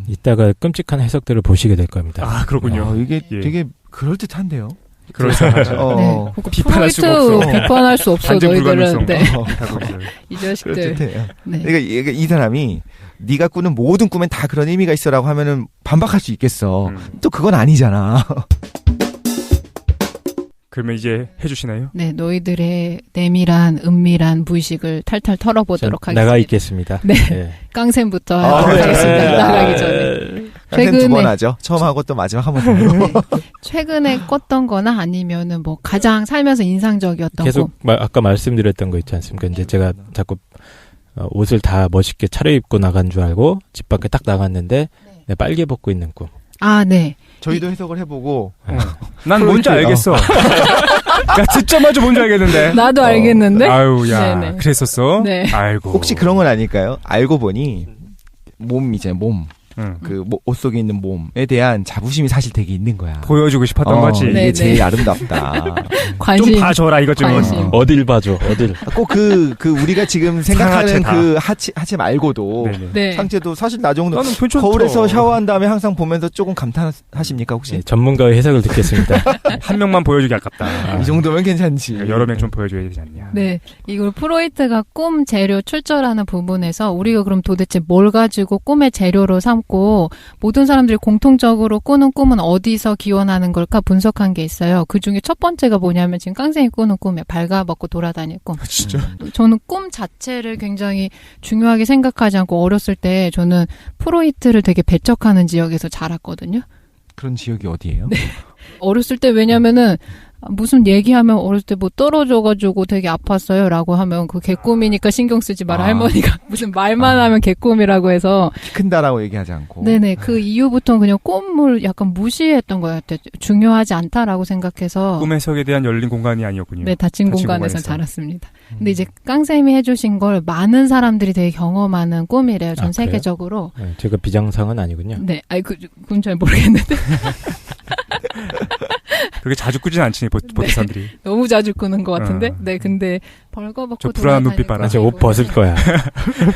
이따가 끔찍한 해석들을 보시게 될 겁니다. 아, 그렇군요. 이게 예. 되게 그럴듯한데요. 그렇죠. 네. 비판할 수가 프로이트 없어. 비판할 수 없어 반증 너희들은. 네. 하고 있어요. 이 자식들. 그럴듯해요. 네. 그러니까 이 사람이 네가 꾸는 모든 꿈엔 다 그런 의미가 있어라고 하면은 반박할 수 있겠어. 또 그건 아니잖아. 그러면 이제 해주시나요? 네, 너희들의 내밀한 은밀한 무의식을 탈탈 털어보도록 하겠습니다. 나가 있겠습니다. 네. 네. 깡샘부터 하도록 하겠습니다. 나가기 전에. 두 번 하죠. 처음 하고 또 마지막 한 번 하고. 최근에 껐던 거나 아니면은 뭐 가장 살면서 인상적이었던 계속 거. 아까 말씀드렸던 거 있지 않습니까? 이제 제가 자꾸 옷을 다 멋있게 차려입고 나간 줄 알고 집 밖에 딱 나갔는데 네, 빨개 벗고 있는 꿈. 아, 네. 저희도 해석을 해보고 난 뭔지 알겠어. 야, 듣자마자 뭔지 알겠는데. 나도 알겠는데. 아유, 야, 네네. 그랬었어? 네. 아이고. 혹시 그런 건 아닐까요? 알고 보니 몸이제 몸. 그 옷 속에 있는 몸에 대한 자부심이 사실 되게 있는 거야. 보여주고 싶었던 거지. 이게 네네. 제일 아름답다. 관심. 좀 봐줘라 이것 좀. 관심. 어딜 봐줘, 어딜. 꼭 그 우리가 지금 생각하는 상하체다. 그 하체 말고도 네네. 네. 상체도 사실 나 정도 나는 괜찮다. 거울에서 샤워한 다음에 항상 보면서 조금 감탄하십니까 혹시? 네, 전문가의 해석을 듣겠습니다. 한 명만 보여주기 아깝다. 이 정도면 괜찮지. 여러 명 좀 보여줘야 되지 않냐. 네. 이걸 프로이트가 꿈 재료 출처라는 부분에서 우리가 그럼 도대체 뭘 가지고 꿈의 재료로 삼고 모든 사람들이 공통적으로 꾸는 꿈은 어디서 기원하는 걸까 분석한 게 있어요. 그 중에 첫 번째가 뭐냐면 지금 깡생이 꾸는 꿈이에요. 발가벗고 돌아다닐 꿈. 진짜? 저는 꿈 자체를 굉장히 중요하게 생각하지 않고 어렸을 때 저는 프로이트를 되게 배척하는 지역에서 자랐거든요. 그런 지역이 어디예요? 네. 어렸을 때 왜냐면은 무슨 얘기하면 어렸을 때 뭐 떨어져가지고 되게 아팠어요 라고 하면 그 개꿈이니까 신경 쓰지 마라. 할머니가 무슨 말만 하면 개꿈이라고 해서 키 큰다라고 얘기하지 않고. 네네. 그 이후부터는 그냥 꿈을 약간 무시했던 것 같아요. 중요하지 않다라고 생각해서 꿈 해석에 대한 열린 공간이 아니었군요. 네, 닫힌 공간에서 자랐습니다. 근데 이제 깡쌤이 해주신 걸 많은 사람들이 되게 경험하는 꿈이래요. 전 세계적으로. 네, 제가 비장상은 아니군요. 네, 아니 그건 잘 모르겠는데. 그렇게 자주 꾸진 않지 보통 사람들이. 너무 자주 꾸는 것 같은데. 네, 근데 벌거벗고 저 불안한 눈빛 봐라. 저 옷 벗을 거야.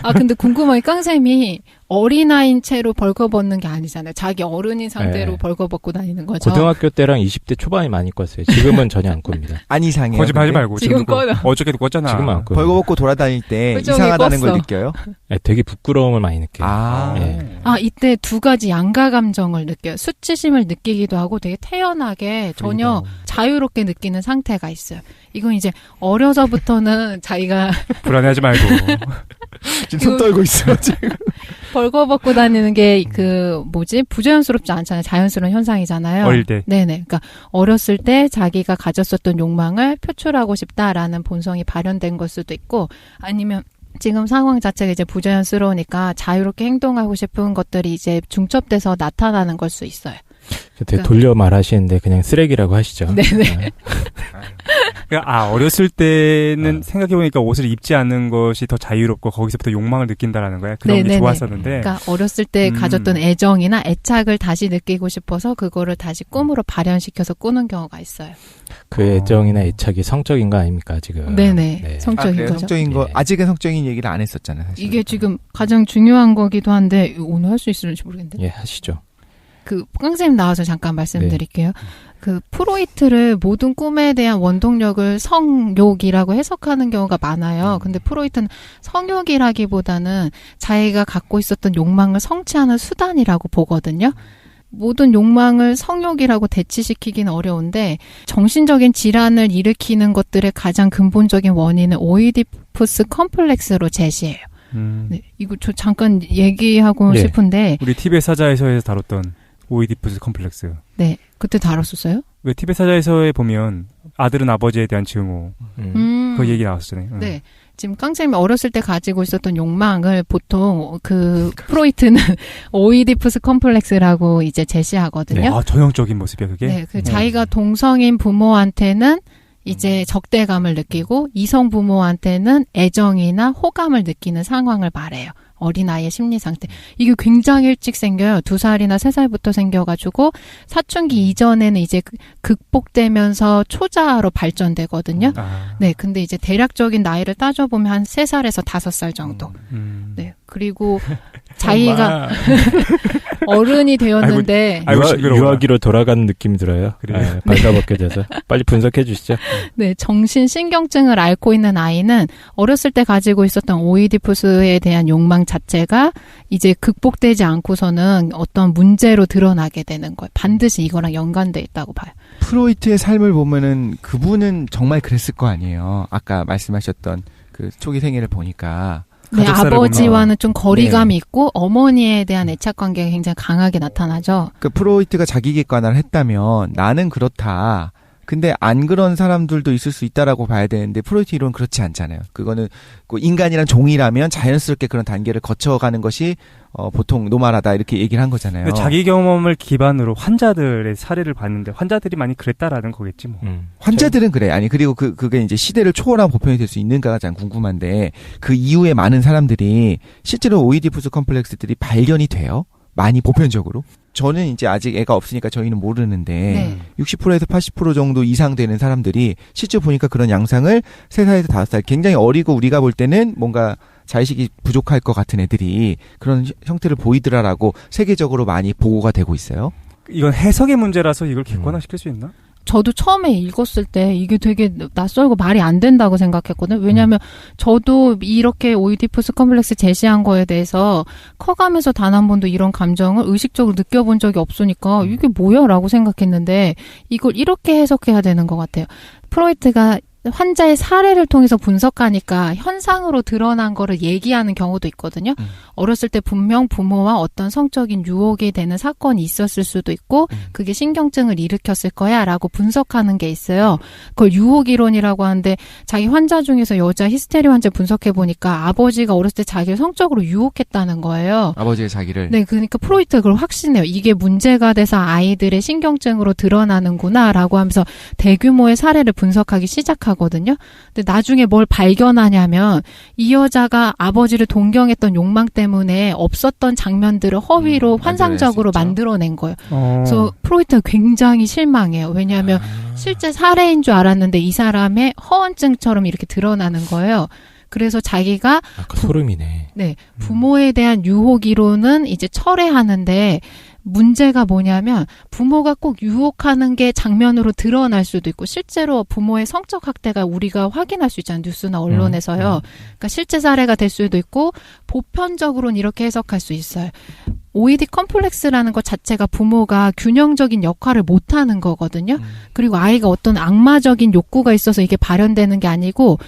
아, 근데 궁금한 게 깡쌤이 어린아이인 채로 벌거벗는 게 아니잖아요. 자기 어른인 상태로 네. 벌거벗고 다니는 거죠. 고등학교 때랑 20대 초반에 많이 꿨어요. 지금은 전혀 안 꿉니다. 안 이상해요. 거짓말하지 근데? 말고 지금 꺼요. 어저께도 껐잖아. 지금은 안 꿔요. 벌거벗고 돌아다닐 때 표정이 이상하다는 껐어. 걸 느껴요? 네, 되게 부끄러움을 많이 느껴요. 네. 아, 이때 두 가지 양가 감정을 느껴요. 수치심을 느끼기도 하고 되게 태연하게 전혀 자유롭게 느끼는 상태가 있어요. 이건 이제 어려서부터는 자기가 불안해하지 말고. 지금 손 떨고 있어요 지금. 벌거벗고 다니는 게 부자연스럽지 않잖아요. 자연스러운 현상이잖아요. 어릴 때. 네네. 그러니까 어렸을 때 자기가 가졌었던 욕망을 표출하고 싶다라는 본성이 발현된 걸 수도 있고 아니면 지금 상황 자체가 이제 부자연스러우니까 자유롭게 행동하고 싶은 것들이 이제 중첩돼서 나타나는 걸 수 있어요. 되게 돌려 말하시는데 그냥 쓰레기라고 하시죠. 네네. 어렸을 때는 생각해보니까 옷을 입지 않는 것이 더 자유롭고 거기서부터 욕망을 느낀다라는 거야. 그런 게 네네네. 좋았었는데. 그러니까 어렸을 때 가졌던 애정이나 애착을 다시 느끼고 싶어서 그거를 다시 꿈으로 발현시켜서 꾸는 경우가 있어요. 그 애정이나 애착이 성적인 거 아닙니까 지금? 네네. 네. 성적인 거죠. 성적인 거 네. 아직은 성적인 얘기를 안 했었잖아요. 사실. 이게 지금 가장 중요한 거기도 한데 오늘 할 수 있을지 모르겠는데. 예, 하시죠. 그 깡쌤 나와서 잠깐 말씀드릴게요. 그 프로이트를 모든 꿈에 대한 원동력을 성욕이라고 해석하는 경우가 많아요. 근데 프로이트는 성욕이라기보다는 자기가 갖고 있었던 욕망을 성취하는 수단이라고 보거든요. 모든 욕망을 성욕이라고 대치시키기는 어려운데 정신적인 질환을 일으키는 것들의 가장 근본적인 원인은 오이디푸스 컴플렉스로 제시해요. 네, 이거 저 잠깐 얘기하고 네. 싶은데 우리 티벳 사자에서에서 다뤘던 오이디푸스 컴플렉스. 네, 그때 다뤘었어요? 왜 티벳 사자에서에 보면 아들은 아버지에 대한 증오. 그 얘기 나왔었잖아요. 네. 지금 깡쌤이 어렸을 때 가지고 있었던 욕망을 보통 그 프로이트는 오이디푸스 컴플렉스라고 이제 제시하거든요. 네. 아, 전형적인 모습이야 그게. 네, 그 자기가 동성인 부모한테는 이제 적대감을 느끼고 이성 부모한테는 애정이나 호감을 느끼는 상황을 말해요. 어린아이의 심리 상태. 이게 굉장히 일찍 생겨요. 2살이나 3살부터 생겨가지고 사춘기 이전에는 이제 극복되면서 초자아로 발전되거든요. 네, 근데 이제 대략적인 나이를 따져보면 한 3살에서 5살 정도. 네, 그리고 자기가 어른이 되었는데 유아기로 돌아가는 느낌이 들어요. 그래. 발가벗겨져서 빨리 분석해 주시죠. 네, 정신신경증을 앓고 있는 아이는 어렸을 때 가지고 있었던 오이디푸스에 대한 욕망 자체가 이제 극복되지 않고서는 어떤 문제로 드러나게 되는 거예요. 반드시 이거랑 연관돼 있다고 봐요. 프로이트의 삶을 보면은 그분은 정말 그랬을 거 아니에요. 아까 말씀하셨던 그 초기 생애를 보니까. 네, 아버지와는 보면. 좀 거리감이 네. 있고 어머니에 대한 애착 관계가 굉장히 강하게 나타나죠. 그 프로이트가 자기 객관화를 했다면 나는 그렇다. 근데 안 그런 사람들도 있을 수 있다라고 봐야 되는데 프로이트 이론은 그렇지 않잖아요. 그거는 인간이란 종이라면 자연스럽게 그런 단계를 거쳐가는 것이 보통 노멀하다 이렇게 얘기를 한 거잖아요. 자기 경험을 기반으로 환자들의 사례를 봤는데 환자들이 많이 그랬다라는 거겠지 뭐. 환자들은 그래. 아니 그리고 그게 이제 시대를 초월한 보편이 될 수 있는가가 참 궁금한데 그 이후에 많은 사람들이 실제로 오이디푸스 컴플렉스들이 발견이 돼요. 많이 보편적으로. 저는 이제 아직 애가 없으니까 저희는 모르는데 네. 60%에서 80% 정도 이상 되는 사람들이 실제 보니까 그런 양상을 3살에서 5살 굉장히 어리고 우리가 볼 때는 뭔가 자의식이 부족할 것 같은 애들이 그런 형태를 보이더라라고 세계적으로 많이 보고가 되고 있어요. 이건 해석의 문제라서 이걸 객관화시킬 수 있나? 저도 처음에 읽었을 때 이게 되게 낯설고 말이 안 된다고 생각했거든요. 왜냐하면 저도 이렇게 오이디푸스 컴플렉스 제시한 거에 대해서 커가면서 단 한 번도 이런 감정을 의식적으로 느껴본 적이 없으니까 이게 뭐야? 라고 생각했는데 이걸 이렇게 해석해야 되는 것 같아요. 프로이트가 환자의 사례를 통해서 분석하니까 현상으로 드러난 거를 얘기하는 경우도 있거든요. 어렸을 때 분명 부모와 어떤 성적인 유혹이 되는 사건이 있었을 수도 있고 그게 신경증을 일으켰을 거야 라고 분석하는 게 있어요. 그걸 유혹이론이라고 하는데 자기 환자 중에서 여자 히스테리 환자 분석해보니까 아버지가 어렸을 때 자기를 성적으로 유혹했다는 거예요. 아버지의 자기를. 네, 그러니까 프로이트가 그걸 확신해요. 이게 문제가 돼서 아이들의 신경증으로 드러나는구나 라고 하면서 대규모의 사례를 분석하기 시작하거든요. 근데 나중에 뭘 발견하냐면 이 여자가 아버지를 동경했던 욕망 때문에 없었던 장면들을 허위로 환상적으로 만들어낸 거예요. 그래서 프로이트가 굉장히 실망해요. 왜냐하면 실제 살해인 줄 알았는데 이 사람의 허언증처럼 이렇게 드러나는 거예요. 그래서 자기가 소름이네. 네, 부모에 대한 유혹 이론은 이제 철회하는데 문제가 뭐냐면 부모가 꼭 유혹하는 게 장면으로 드러날 수도 있고 실제로 부모의 성적 학대가 우리가 확인할 수 있잖아요. 뉴스나 언론에서요. 그러니까 실제 사례가 될 수도 있고 보편적으로는 이렇게 해석할 수 있어요. 오이디 컴플렉스라는 것 자체가 부모가 균형적인 역할을 못하는 거거든요. 그리고 아이가 어떤 악마적인 욕구가 있어서 이게 발현되는 게 아니고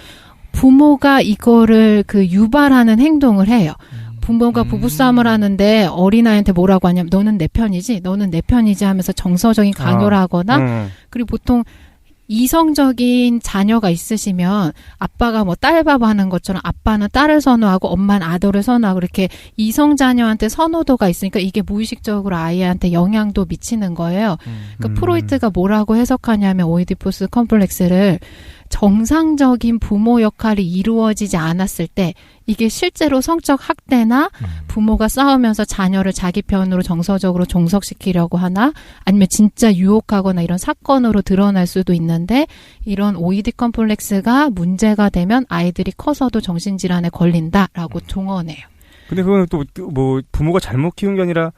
부모가 이거를 유발하는 행동을 해요. 부모가 부부싸움을 하는데 어린아이한테 뭐라고 하냐면 너는 내 편이지 너는 내 편이지 하면서 정서적인 강요를 하거나 그리고 보통 이성적인 자녀가 있으시면 아빠가 뭐 딸밥 하는 것처럼 아빠는 딸을 선호하고 엄마는 아들을 선호하고 이렇게 이성 자녀한테 선호도가 있으니까 이게 무의식적으로 아이한테 영향도 미치는 거예요. 그러니까 프로이트가 뭐라고 해석하냐면 오이디푸스 컴플렉스를 정상적인 부모 역할이 이루어지지 않았을 때 이게 실제로 성적 학대나 부모가 싸우면서 자녀를 자기 편으로 정서적으로 종속시키려고 하나 아니면 진짜 유혹하거나 이런 사건으로 드러날 수도 있는데 이런 오이디 컴플렉스가 문제가 되면 아이들이 커서도 정신질환에 걸린다라고 종언해요. 근데 그거는 또 뭐 부모가 잘못 키운 게 아니라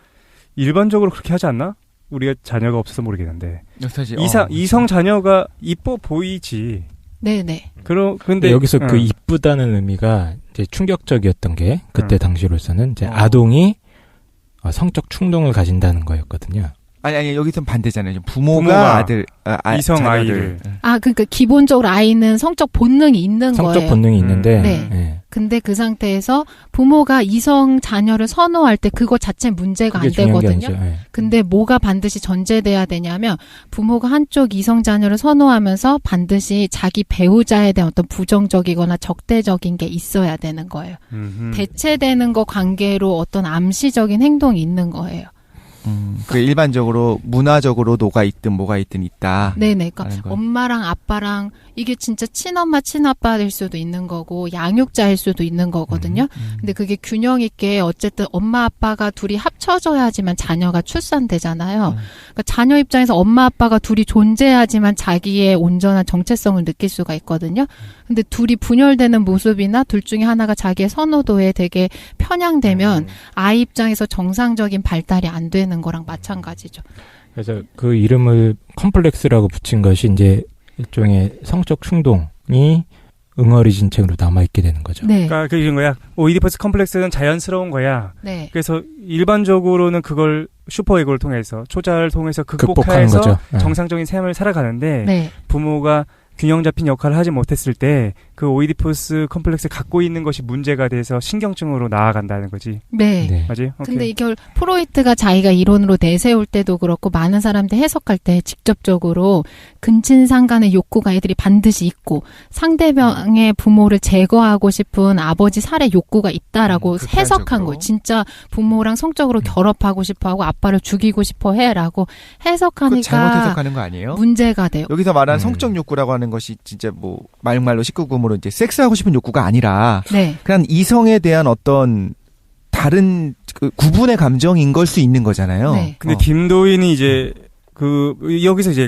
일반적으로 그렇게 하지 않나? 우리가 자녀가 없어서 모르겠는데 사실, 이성 자녀가 이뻐 보이지. 네네. 근데 여기서 그 이쁘다는 의미가 이제 충격적이었던 게 그때 당시로서는 이제 아동이 성적 충동을 가진다는 거였거든요. 아니 여기선 반대잖아요. 부모가 아들 이성 자녀들. 아이를 그러니까 기본적으로 아이는 성적 본능이 있는 거예요. 성적 본능이 있는데 네. 예. 근데 그 상태에서 부모가 이성 자녀를 선호할 때 그거 자체 문제가 안 그게 중요한 게 되거든요. 아니죠. 예. 근데 뭐가 반드시 전제돼야 되냐면 부모가 한쪽 이성 자녀를 선호하면서 반드시 자기 배우자에 대한 어떤 부정적이거나 적대적인 게 있어야 되는 거예요. 대체되는 거 관계로 어떤 암시적인 행동이 있는 거예요. 그 일반적으로 문화적으로 노가 있든 뭐가 있든 있다. 네네. 그러니까 하는 거. 엄마랑 아빠랑 이게 진짜 친엄마, 친아빠일 수도 있는 거고 양육자일 수도 있는 거거든요. 근데 그게 균형 있게 어쨌든 엄마, 아빠가 둘이 합쳐져야지만 자녀가 출산되잖아요. 그러니까 자녀 입장에서 엄마, 아빠가 둘이 존재해야지만 자기의 온전한 정체성을 느낄 수가 있거든요. 근데 둘이 분열되는 모습이나 둘 중에 하나가 자기의 선호도에 되게 편향되면 아이 입장에서 정상적인 발달이 안 되는 거랑 마찬가지죠. 그래서 그 이름을 컴플렉스라고 붙인 것이 이제 일종의 성적 충동이 응어리진책으로 남아있게 되는 거죠. 네. 그러니까 그 이런 거야. 오이디퍼스 컴플렉스는 자연스러운 거야. 네. 그래서 일반적으로는 그걸 슈퍼에고를 통해서 초자를 통해서 극복하는 극복해서 거죠. 정상적인 삶을 살아가는데 네. 부모가 균형 잡힌 역할을 하지 못했을 때 그 오이디푸스 컴플렉스를 갖고 있는 것이 문제가 돼서 신경증으로 나아간다는 거지. 네. 네. 맞지? 근데 이걸 프로이트가 자기가 이론으로 내세울 때도 그렇고 많은 사람들이 해석할 때 직접적으로 근친상간의 욕구가 애들이 반드시 있고 상대방의 부모를 제거하고 싶은 아버지 살해 욕구가 있다라고 해석한 극단적으로. 거예요. 진짜 부모랑 성적으로 결합하고 싶어하고 아빠를 죽이고 싶어 해라고 그거 해석하니까 잘못 해석하는 거 아니에요? 문제가 돼요. 여기서 말하는 성적 욕구라고 하는 것이 진짜 뭐 말로 19금으로 이제 섹스하고 싶은 욕구가 아니라 네. 그냥 이성에 대한 어떤 다른 구분의 감정인 걸 수 있는 거잖아요. 네. 근데 김도인이 이제 여기서 이제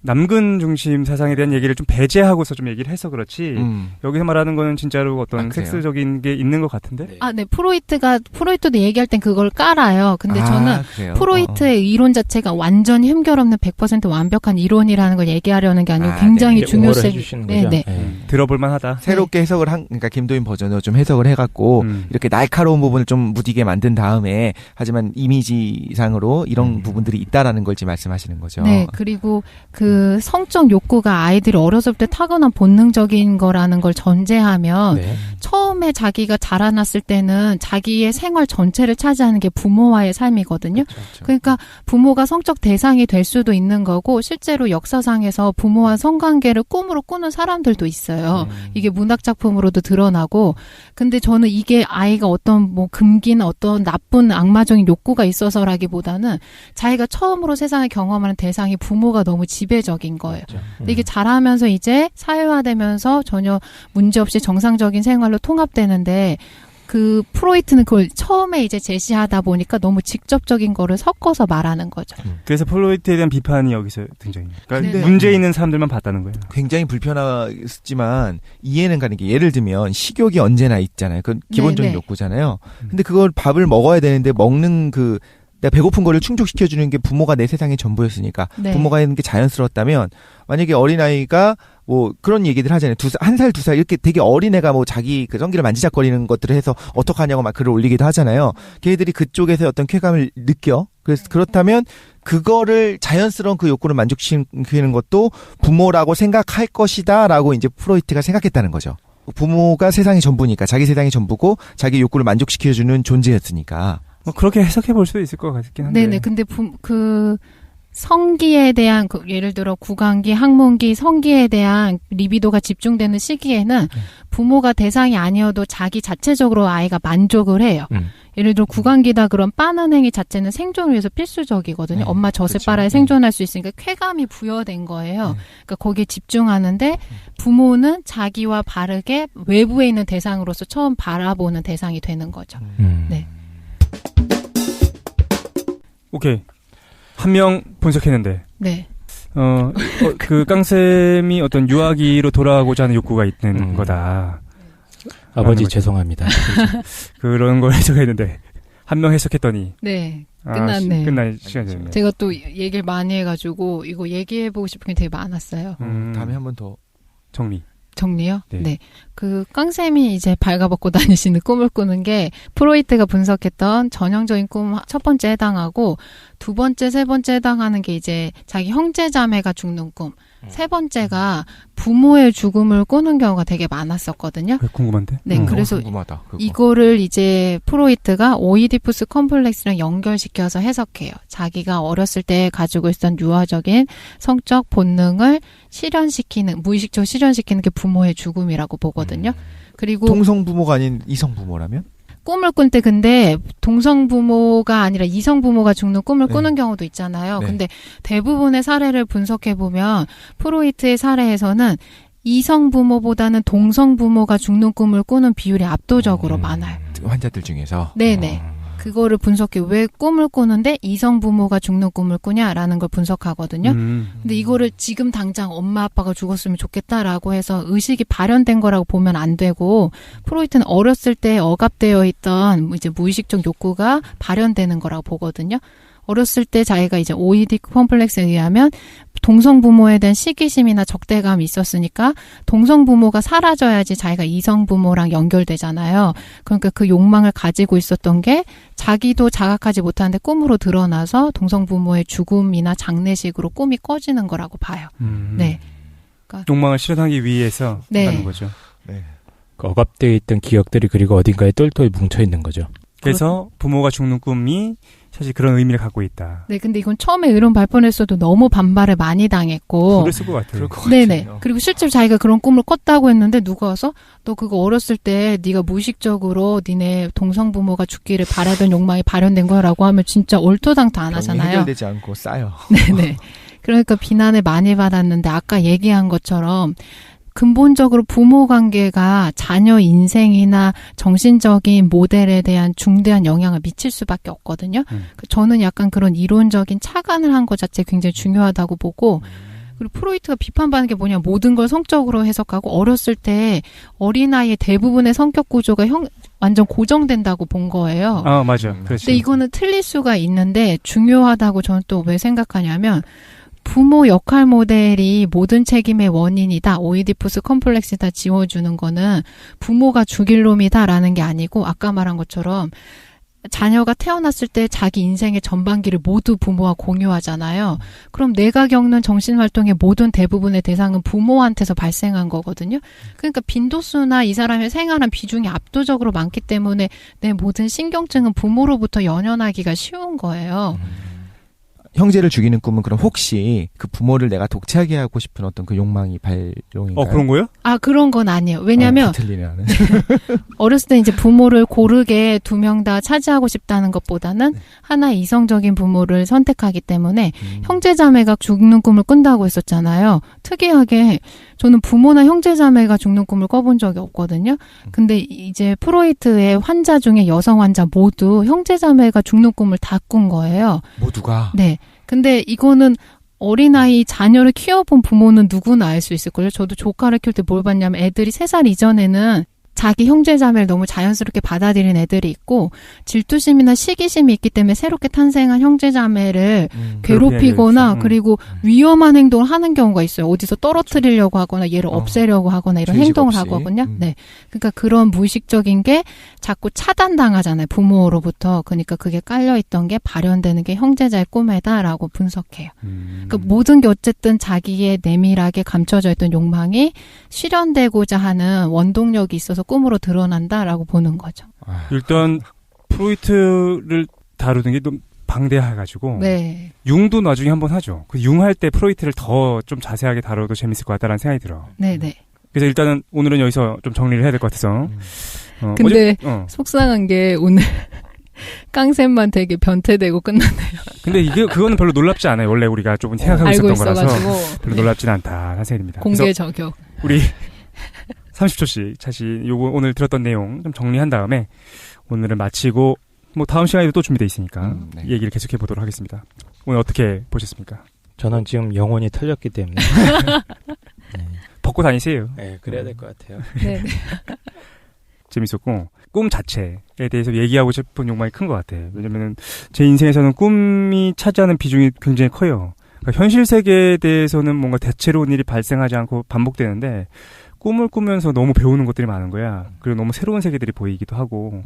남근 중심 사상에 대한 얘기를 좀 배제하고서 좀 얘기를 해서 그렇지. 여기서 말하는 거는 진짜로 어떤 그래요? 섹스적인 게 있는 것 같은데. 네. 프로이트도 얘기할 땐 그걸 깔아요. 근데 저는 그래요? 프로이트의 이론 자체가 완전히 흠결없는 100% 완벽한 이론이라는 걸 얘기하려는 게 아니고 굉장히 네. 중요성. 해주시는 거죠. 네. 들어볼 만하다. 새롭게 해석을 그러니까 김도인 버전으로 좀 해석을 해갖고 이렇게 날카로운 부분을 좀 무디게 만든 다음에 하지만 이미지상으로 이런 부분들이 있다라는 걸 지금 말씀하시는 거죠. 네, 그리고 그 성적 욕구가 아이들이 어렸을 때 타고난 본능적인 거라는 걸 전제하면 네. 처음에 자기가 자라났을 때는 자기의 생활 전체를 차지하는 게 부모와의 삶이거든요. 그렇죠. 그러니까 부모가 성적 대상이 될 수도 있는 거고 실제로 역사상에서 부모와 성관계를 꿈으로 꾸는 사람들도 있어요. 이게 문학 작품으로도 드러나고 근데 저는 이게 아이가 어떤 뭐 금기나 어떤 나쁜 악마적인 욕구가 있어서라기보다는 자기가 처음으로 세상을 경험하는 대상이 부모가 너무 지배적인 거예요. 그렇죠. 근데 이게 자라면서 이제 사회화되면서 전혀 문제없이 정상적인 생활로 통합되는데 그 프로이트는 그걸 처음에 이제 제시하다 보니까 너무 직접적인 거를 섞어서 말하는 거죠. 그래서 프로이트에 대한 비판이 여기서 등장해요. 그러니까 네. 문제 있는 사람들만 봤다는 거예요. 굉장히 불편하지만 이해는 가는 게 예를 들면 식욕이 언제나 있잖아요. 그건 기본적인 네. 욕구잖아요. 근데 그걸 밥을 먹어야 되는데 먹는 내가 배고픈 거를 충족시켜주는 게 부모가 내 세상의 전부였으니까 네. 부모가 하는 게 자연스러웠다면 만약에 어린아이가 뭐 그런 얘기들 하잖아요. 1살, 2살 이렇게 되게 어린애가 뭐 자기 그 성기를 만지작거리는 것들을 해서 어떡하냐고 막 글을 올리기도 하잖아요. 걔들이 그쪽에서 어떤 쾌감을 느껴. 그래서 그렇다면 그거를 자연스러운 그 욕구를 만족시키는 것도 부모라고 생각할 것이다라고 이제 프로이트가 생각했다는 거죠. 부모가 세상의 전부니까 자기 세상의 전부고 자기 욕구를 만족시켜주는 존재였으니까. 뭐 그렇게 해석해 볼 수도 있을 것 같긴 한데. 네네. 근데 성기에 대한 예를 들어 구강기, 항문기, 성기에 대한 리비도가 집중되는 시기에는 부모가 대상이 아니어도 자기 자체적으로 아이가 만족을 해요. 예를 들어 구강기다 그런 빠는 행위 자체는 생존을 위해서 필수적이거든요. 엄마 젖을 그렇죠. 빨아야 생존할 수 있으니까 쾌감이 부여된 거예요. 그러니까 거기에 집중하는데 부모는 자기와 바르게 외부에 있는 대상으로서 처음 바라보는 대상이 되는 거죠. 네. 오케이. 한 명 분석했는데. 네. 그 깡쌤이 어떤 유아기로 돌아가고자 하는 욕구가 있는 거다. 아버지 거죠. 죄송합니다. 그런 걸 해석했는데 한 명 해석했더니 네. 끝났네. 끝날 시간이 됐네. 제가 또 얘기를 많이 해가지고 이거 얘기해보고 싶은 게 되게 많았어요. 다음에 한 번 더 정리. 정리요? 네. 네. 그 깡쌤이 이제 발가벗고 다니시는 꿈을 꾸는 게 프로이트가 분석했던 전형적인 꿈 첫 번째 해당하고 두 번째, 세 번째 해당하는 게 이제 자기 형제 자매가 죽는 꿈. 세 번째가 부모의 죽음을 꾸는 경우가 되게 많았었거든요. 궁금한데? 네, 그래서 궁금하다. 그거. 이거를 이제 프로이트가 오이디푸스 컴플렉스랑 연결시켜서 해석해요. 자기가 어렸을 때 가지고 있었던 유아적인 성적 본능을 실현시키는, 무의식적으로 실현시키는 게 부모의 죽음이라고 보거든요. 그리고 동성 부모가 아닌 이성 부모라면? 꿈을 꿀 때 근데 동성 부모가 아니라 이성 부모가 죽는 꿈을 네. 꾸는 경우도 있잖아요. 네. 근데 대부분의 사례를 분석해 보면 프로이트의 사례에서는 이성 부모보다는 동성 부모가 죽는 꿈을 꾸는 비율이 압도적으로 많아요. 환자들 중에서. 네네. 그거를 분석해 왜 꿈을 꾸는데 이성 부모가 죽는 꿈을 꾸냐라는 걸 분석하거든요. 근데 이거를 지금 당장 엄마 아빠가 죽었으면 좋겠다라고 해서 의식이 발현된 거라고 보면 안 되고 프로이트는 어렸을 때 억압되어 있던 이제 무의식적 욕구가 발현되는 거라고 보거든요. 어렸을 때 자기가 이제 오이디 컴플렉스에 의하면 동성 부모에 대한 시기심이나 적대감이 있었으니까 동성 부모가 사라져야지 자기가 이성 부모랑 연결되잖아요. 그러니까 그 욕망을 가지고 있었던 게 자기도 자각하지 못하는데 꿈으로 드러나서 동성 부모의 죽음이나 장례식으로 꿈이 꺼지는 거라고 봐요. 네. 그러니까 욕망을 실현하기 위해서 네. 하는 거죠. 네. 그 억압되어 있던 기억들이 그리고 어딘가에 똘똘 뭉쳐 있는 거죠. 그래서 부모가 죽는 꿈이 사실 그런 의미를 갖고 있다. 네, 근데 이건 처음에 이런 발표를 했어도 너무 반발을 많이 당했고. 그랬을 것 같아요. 그럴 것 네네. 같아요. 그리고 실제로 자기가 그런 꿈을 꿨다고 했는데 누가 와서 너 그거 어렸을 때 네가 무의식적으로 니네 동성 부모가 죽기를 바라던 욕망이 발현된 거라고 하면 진짜 얼토당토 안 병이 하잖아요. 해결되지 않고 쌓여. 네네. 그러니까 비난을 많이 받았는데 아까 얘기한 것처럼 근본적으로 부모 관계가 자녀 인생이나 정신적인 모델에 대한 중대한 영향을 미칠 수밖에 없거든요. 저는 약간 그런 이론적인 착안을 한 것 자체 굉장히 중요하다고 보고 그리고 프로이트가 비판받는 게 뭐냐 모든 걸 성적으로 해석하고 어렸을 때 어린아이의 대부분의 성격 구조가 완전 고정된다고 본 거예요. 아, 맞아. 그렇지. 근데 이거는 틀릴 수가 있는데 중요하다고 저는 또 왜 생각하냐면 부모 역할 모델이 모든 책임의 원인이다. 오이디푸스 컴플렉스다 지워주는 거는 부모가 죽일 놈이다라는 게 아니고 아까 말한 것처럼 자녀가 태어났을 때 자기 인생의 전반기를 모두 부모와 공유하잖아요. 그럼 내가 겪는 정신활동의 모든 대부분의 대상은 부모한테서 발생한 거거든요. 그러니까 빈도수나 이 사람의 생활한 비중이 압도적으로 많기 때문에 내 모든 신경증은 부모로부터 연연하기가 쉬운 거예요. 형제를 죽이는 꿈은 그럼 혹시 그 부모를 내가 독차게 하고 싶은 어떤 그 욕망이 발용인가요? 그런 거요? 아, 그런 건 아니에요. 왜냐면 틀리네 나는. 어렸을 때 이제 부모를 고르게 두 명 다 차지하고 싶다는 것보다는 하나의 이성적인 부모를 선택하기 때문에 형제자매가 죽는 꿈을 꾼다고 했었잖아요. 특이하게 저는 부모나 형제자매가 죽는 꿈을 꿔본 적이 없거든요. 근데 이제 프로이트의 환자 중에 여성 환자 모두 형제자매가 죽는 꿈을 다 꾼 거예요. 모두가. 네. 근데 이거는 어린아이 자녀를 키워본 부모는 누구나 알 수 있을걸요. 저도 조카를 키울 때 뭘 봤냐면 애들이 3살 이전에는 자기 형제자매를 너무 자연스럽게 받아들인 애들이 있고 질투심이나 시기심이 있기 때문에 새롭게 탄생한 형제자매를 괴롭히거나 그리고 위험한 행동을 하는 경우가 있어요. 어디서 떨어뜨리려고 하거나 얘를 없애려고 하거나 이런 행동을 없이. 하거든요. 네. 그러니까 그런 무의식적인 게 자꾸 차단당하잖아요. 부모로부터. 그러니까 그게 깔려있던 게 발현되는 게 형제자의 꿈에다라고 분석해요. 그러니까 모든 게 어쨌든 자기의 내밀하게 감춰져 있던 욕망이 실현되고자 하는 원동력이 있어서 꿈으로 드러난다라고 보는 거죠. 일단 프로이트를 다루는 게 좀 방대해가지고 네. 융도 나중에 한번 하죠. 그 융할 때 프로이트를 더 좀 자세하게 다뤄도 재밌을 것 같다는 생각이 들어. 네네. 그래서 일단은 오늘은 여기서 좀 정리를 해야 될 것 같아서. 근데 속상한 게 오늘 깡쌤만 되게 변태되고 끝났네요. 근데 그거는 별로 놀랍지 않아요. 원래 우리가 조금 생각하고 알고 있었던 거라서 있어가지고. 별로 놀랍진 않다. 사실입니다. 공개 저격. 우리 30초씩 다시 요거 오늘 들었던 내용 좀 정리한 다음에 오늘은 마치고 뭐 다음 시간에도 또 준비되어 있으니까 네. 얘기를 계속해 보도록 하겠습니다. 오늘 어떻게 보셨습니까? 저는 지금 영혼이 털렸기 때문에 네. 벗고 다니세요. 네, 그래야 될 것 같아요. 네. 재밌었고 꿈 자체에 대해서 얘기하고 싶은 욕망이 큰 것 같아요. 왜냐면은 제 인생에서는 꿈이 차지하는 비중이 굉장히 커요. 그러니까 현실 세계에 대해서는 뭔가 대체로운 일이 발생하지 않고 반복되는데 꿈을 꾸면서 너무 배우는 것들이 많은 거야. 그리고 너무 새로운 세계들이 보이기도 하고.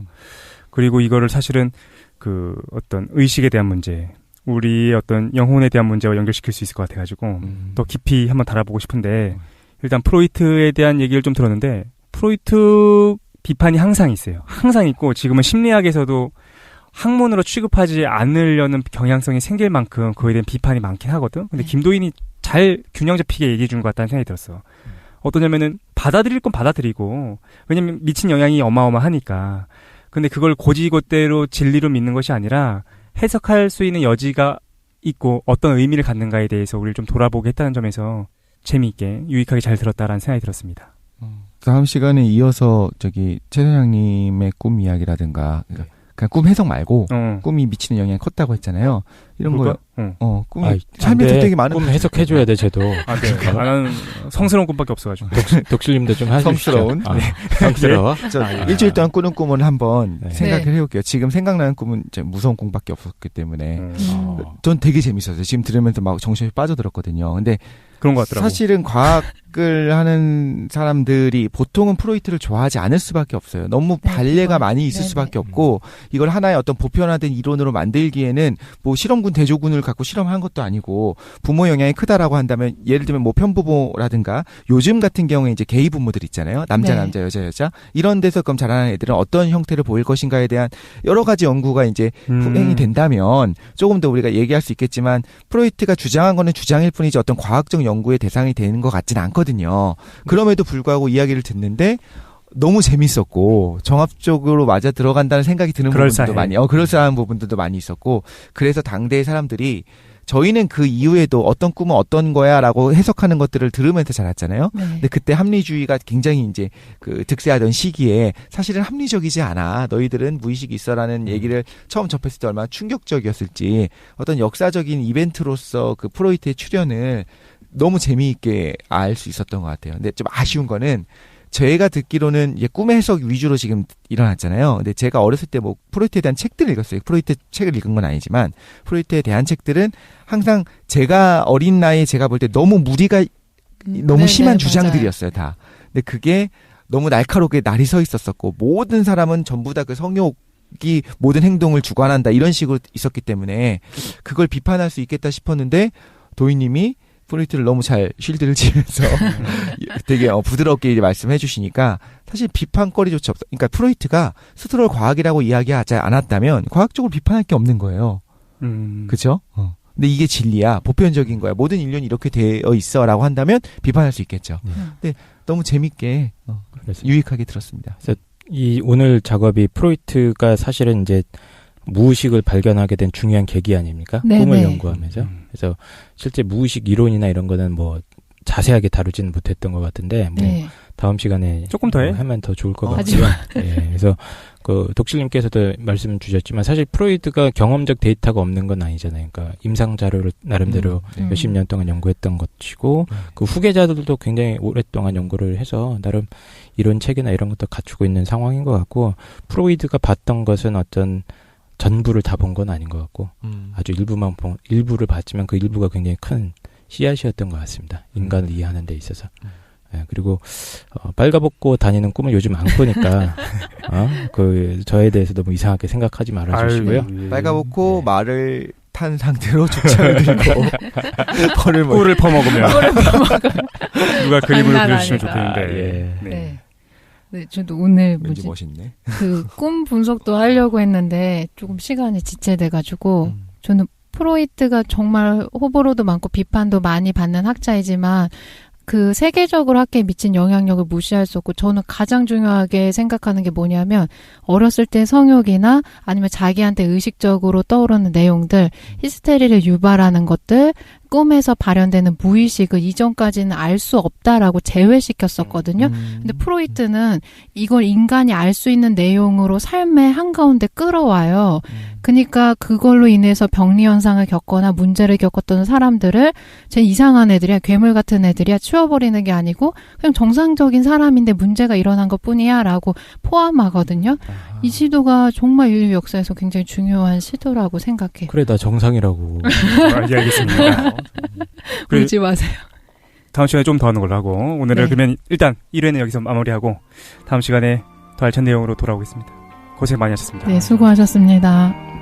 그리고 이거를 사실은 그 어떤 의식에 대한 문제, 우리의 어떤 영혼에 대한 문제와 연결시킬 수 있을 것 같아가지고 더 깊이 한번 달아보고 싶은데 일단 프로이트에 대한 얘기를 좀 들었는데 프로이트 비판이 항상 있어요. 항상 있고 지금은 심리학에서도 학문으로 취급하지 않으려는 경향성이 생길 만큼 그거에 대한 비판이 많긴 하거든. 근데 김도인이 잘 균형 잡히게 얘기해 준 것 같다는 생각이 들었어. 어떠냐면은 받아들일 건 받아들이고 왜냐면 미친 영향이 어마어마하니까. 근데 그걸 고지고대로 진리로 믿는 것이 아니라 해석할 수 있는 여지가 있고 어떤 의미를 갖는가에 대해서 우리를 좀 돌아보게 했다는 점에서 재미있게 유익하게 잘 들었다라는 생각이 들었습니다. 다음 시간에 이어서 최 소장님의 꿈 이야기라든가 그냥 꿈 해석 말고 꿈이 미치는 영향이 컸다고 했잖아요. 이런 거 꿈이 삶에 되게 많은 꿈 해석해줘야 돼 쟤도. 아, 네. 나는 성스러운 꿈밖에 없어가지고. 독실님도 좀 하시죠. 성스러운. 성스러워. 일주일 동안 꾸는 꿈을 한번 생각을 해볼게요. 지금 생각나는 꿈은 무서운 꿈밖에 없었기 때문에 전 되게 재밌었어요. 지금 들으면서 막 정신이 빠져들었거든요. 근데 그런 것 같더라고. 사실은 과학을 하는 사람들이 보통은 프로이트를 좋아하지 않을 수밖에 없어요. 너무 발레가 많이 있을 수밖에 없고 이걸 하나의 어떤 보편화된 이론으로 만들기에는 뭐 실험군 대조군을 갖고 실험한 것도 아니고 부모 영향이 크다라고 한다면 예를 들면 뭐 편부모라든가 요즘 같은 경우에 이제 게이 부모들 있잖아요. 남자 남자 여자 여자 이런 데서 그럼 자라는 애들은 어떤 형태를 보일 것인가에 대한 여러 가지 연구가 이제 후행이 된다면 조금 더 우리가 얘기할 수 있겠지만 프로이트가 주장한 거는 주장일 뿐이지 어떤 과학적 연구의 대상이 되는 것 같지는 않거든요. 그럼에도 불구하고 이야기를 듣는데 너무 재밌었고 정합적으로 맞아 들어간다는 생각이 드는 부분도 많이 그럴싸한 부분들도 많이 있었고 그래서 당대의 사람들이 저희는 그 이후에도 어떤 꿈은 어떤 거야라고 해석하는 것들을 들으면서 자랐잖아요. 근데 그때 합리주의가 굉장히 이제 그 득세하던 시기에 사실은 합리적이지 않아. 너희들은 무의식이 있어라는 얘기를 처음 접했을 때 얼마나 충격적이었을지 어떤 역사적인 이벤트로서 그 프로이트의 출현을 너무 재미있게 알 수 있었던 것 같아요. 근데 좀 아쉬운 거는 제가 듣기로는 이제 꿈의 해석 위주로 지금 일어났잖아요. 근데 제가 어렸을 때 뭐 프로이트에 대한 책들을 읽었어요. 프로이트 책을 읽은 건 아니지만 프로이트에 대한 책들은 항상 제가 어린 나이에 제가 볼 때 너무 무리가 너무 심한 주장들이었어요. 다. 근데 그게 너무 날카롭게 날이 서 있었었고 모든 사람은 전부 다 그 성욕이 모든 행동을 주관한다 이런 식으로 있었기 때문에 그걸 비판할 수 있겠다 싶었는데 도희님이 프로이트를 너무 잘 쉴드를 치면서 되게 부드럽게 말씀해 주시니까 사실 비판거리조차 없어. 그러니까 프로이트가 스스로를 과학이라고 이야기하지 않았다면 과학적으로 비판할 게 없는 거예요. 그렇죠? 근데 이게 진리야. 보편적인 거야. 모든 인륜이 이렇게 되어 있어라고 한다면 비판할 수 있겠죠. 근데 너무 재밌게 유익하게 들었습니다. 그래서 이 오늘 작업이 프로이트가 사실은 이제 무의식을 발견하게 된 중요한 계기 아닙니까? 꿈을 연구하면서. 그래서 실제 무의식 이론이나 이런 거는 뭐 자세하게 다루지는 못했던 것 같은데 뭐 다음 시간에 조금 더 하면 더 좋을 것 같아요. 그래서 그 독실님께서도 말씀 주셨지만 사실 프로이트가 경험적 데이터가 없는 건 아니잖아요. 그러니까 임상 자료를 나름대로 몇십 년 동안 연구했던 것이고 그 후계자들도 굉장히 오랫동안 연구를 해서 나름 이론 체계나 이런 것도 갖추고 있는 상황인 것 같고 프로이트가 봤던 것은 어떤 전부를 다 본 건 아닌 것 같고 아주 일부를 봤지만 그 일부가 굉장히 큰 씨앗이었던 것 같습니다. 인간을 이해하는 데 있어서. 그리고 빨가벗고 다니는 꿈을 요즘 안 꾸니까 저에 대해서 너무 이상하게 생각하지 말아주시고요. 빨가벗고 말을 탄 상태로 죽창을 들고 꿀을 퍼먹으면 누가 그림을 그려주시면 좋겠는데. 네, 저도 오늘 왠지 멋있네. 그 꿈 분석도 하려고 했는데 조금 시간이 지체돼가지고 저는 프로이트가 정말 호불호도 많고 비판도 많이 받는 학자이지만 그 세계적으로 학계에 미친 영향력을 무시할 수 없고 저는 가장 중요하게 생각하는 게 뭐냐면 어렸을 때 성욕이나 아니면 자기한테 의식적으로 떠오르는 내용들 히스테리를 유발하는 것들 꿈에서 발현되는 무의식을 이전까지는 알 수 없다라고 제외시켰었거든요. 근데 프로이트는 이걸 인간이 알 수 있는 내용으로 삶의 한가운데 끌어와요. 그러니까 그걸로 인해서 병리 현상을 겪거나 문제를 겪었던 사람들을 쟤 이상한 애들이야, 괴물 같은 애들이야 치워버리는 게 아니고 그냥 정상적인 사람인데 문제가 일어난 것뿐이야 라고 포함하거든요. 이 시도가 정말 인류 역사에서 굉장히 중요한 시도라고 생각해요. 그래, 나 정상이라고. 알겠습니다. 울지 마세요. 다음 시간에 좀 더 하는 걸로 하고 오늘은 네. 그러면 일단 1회는 여기서 마무리하고 다음 시간에 더 알찬 내용으로 돌아오겠습니다. 고생 많이 하셨습니다. 네, 수고하셨습니다.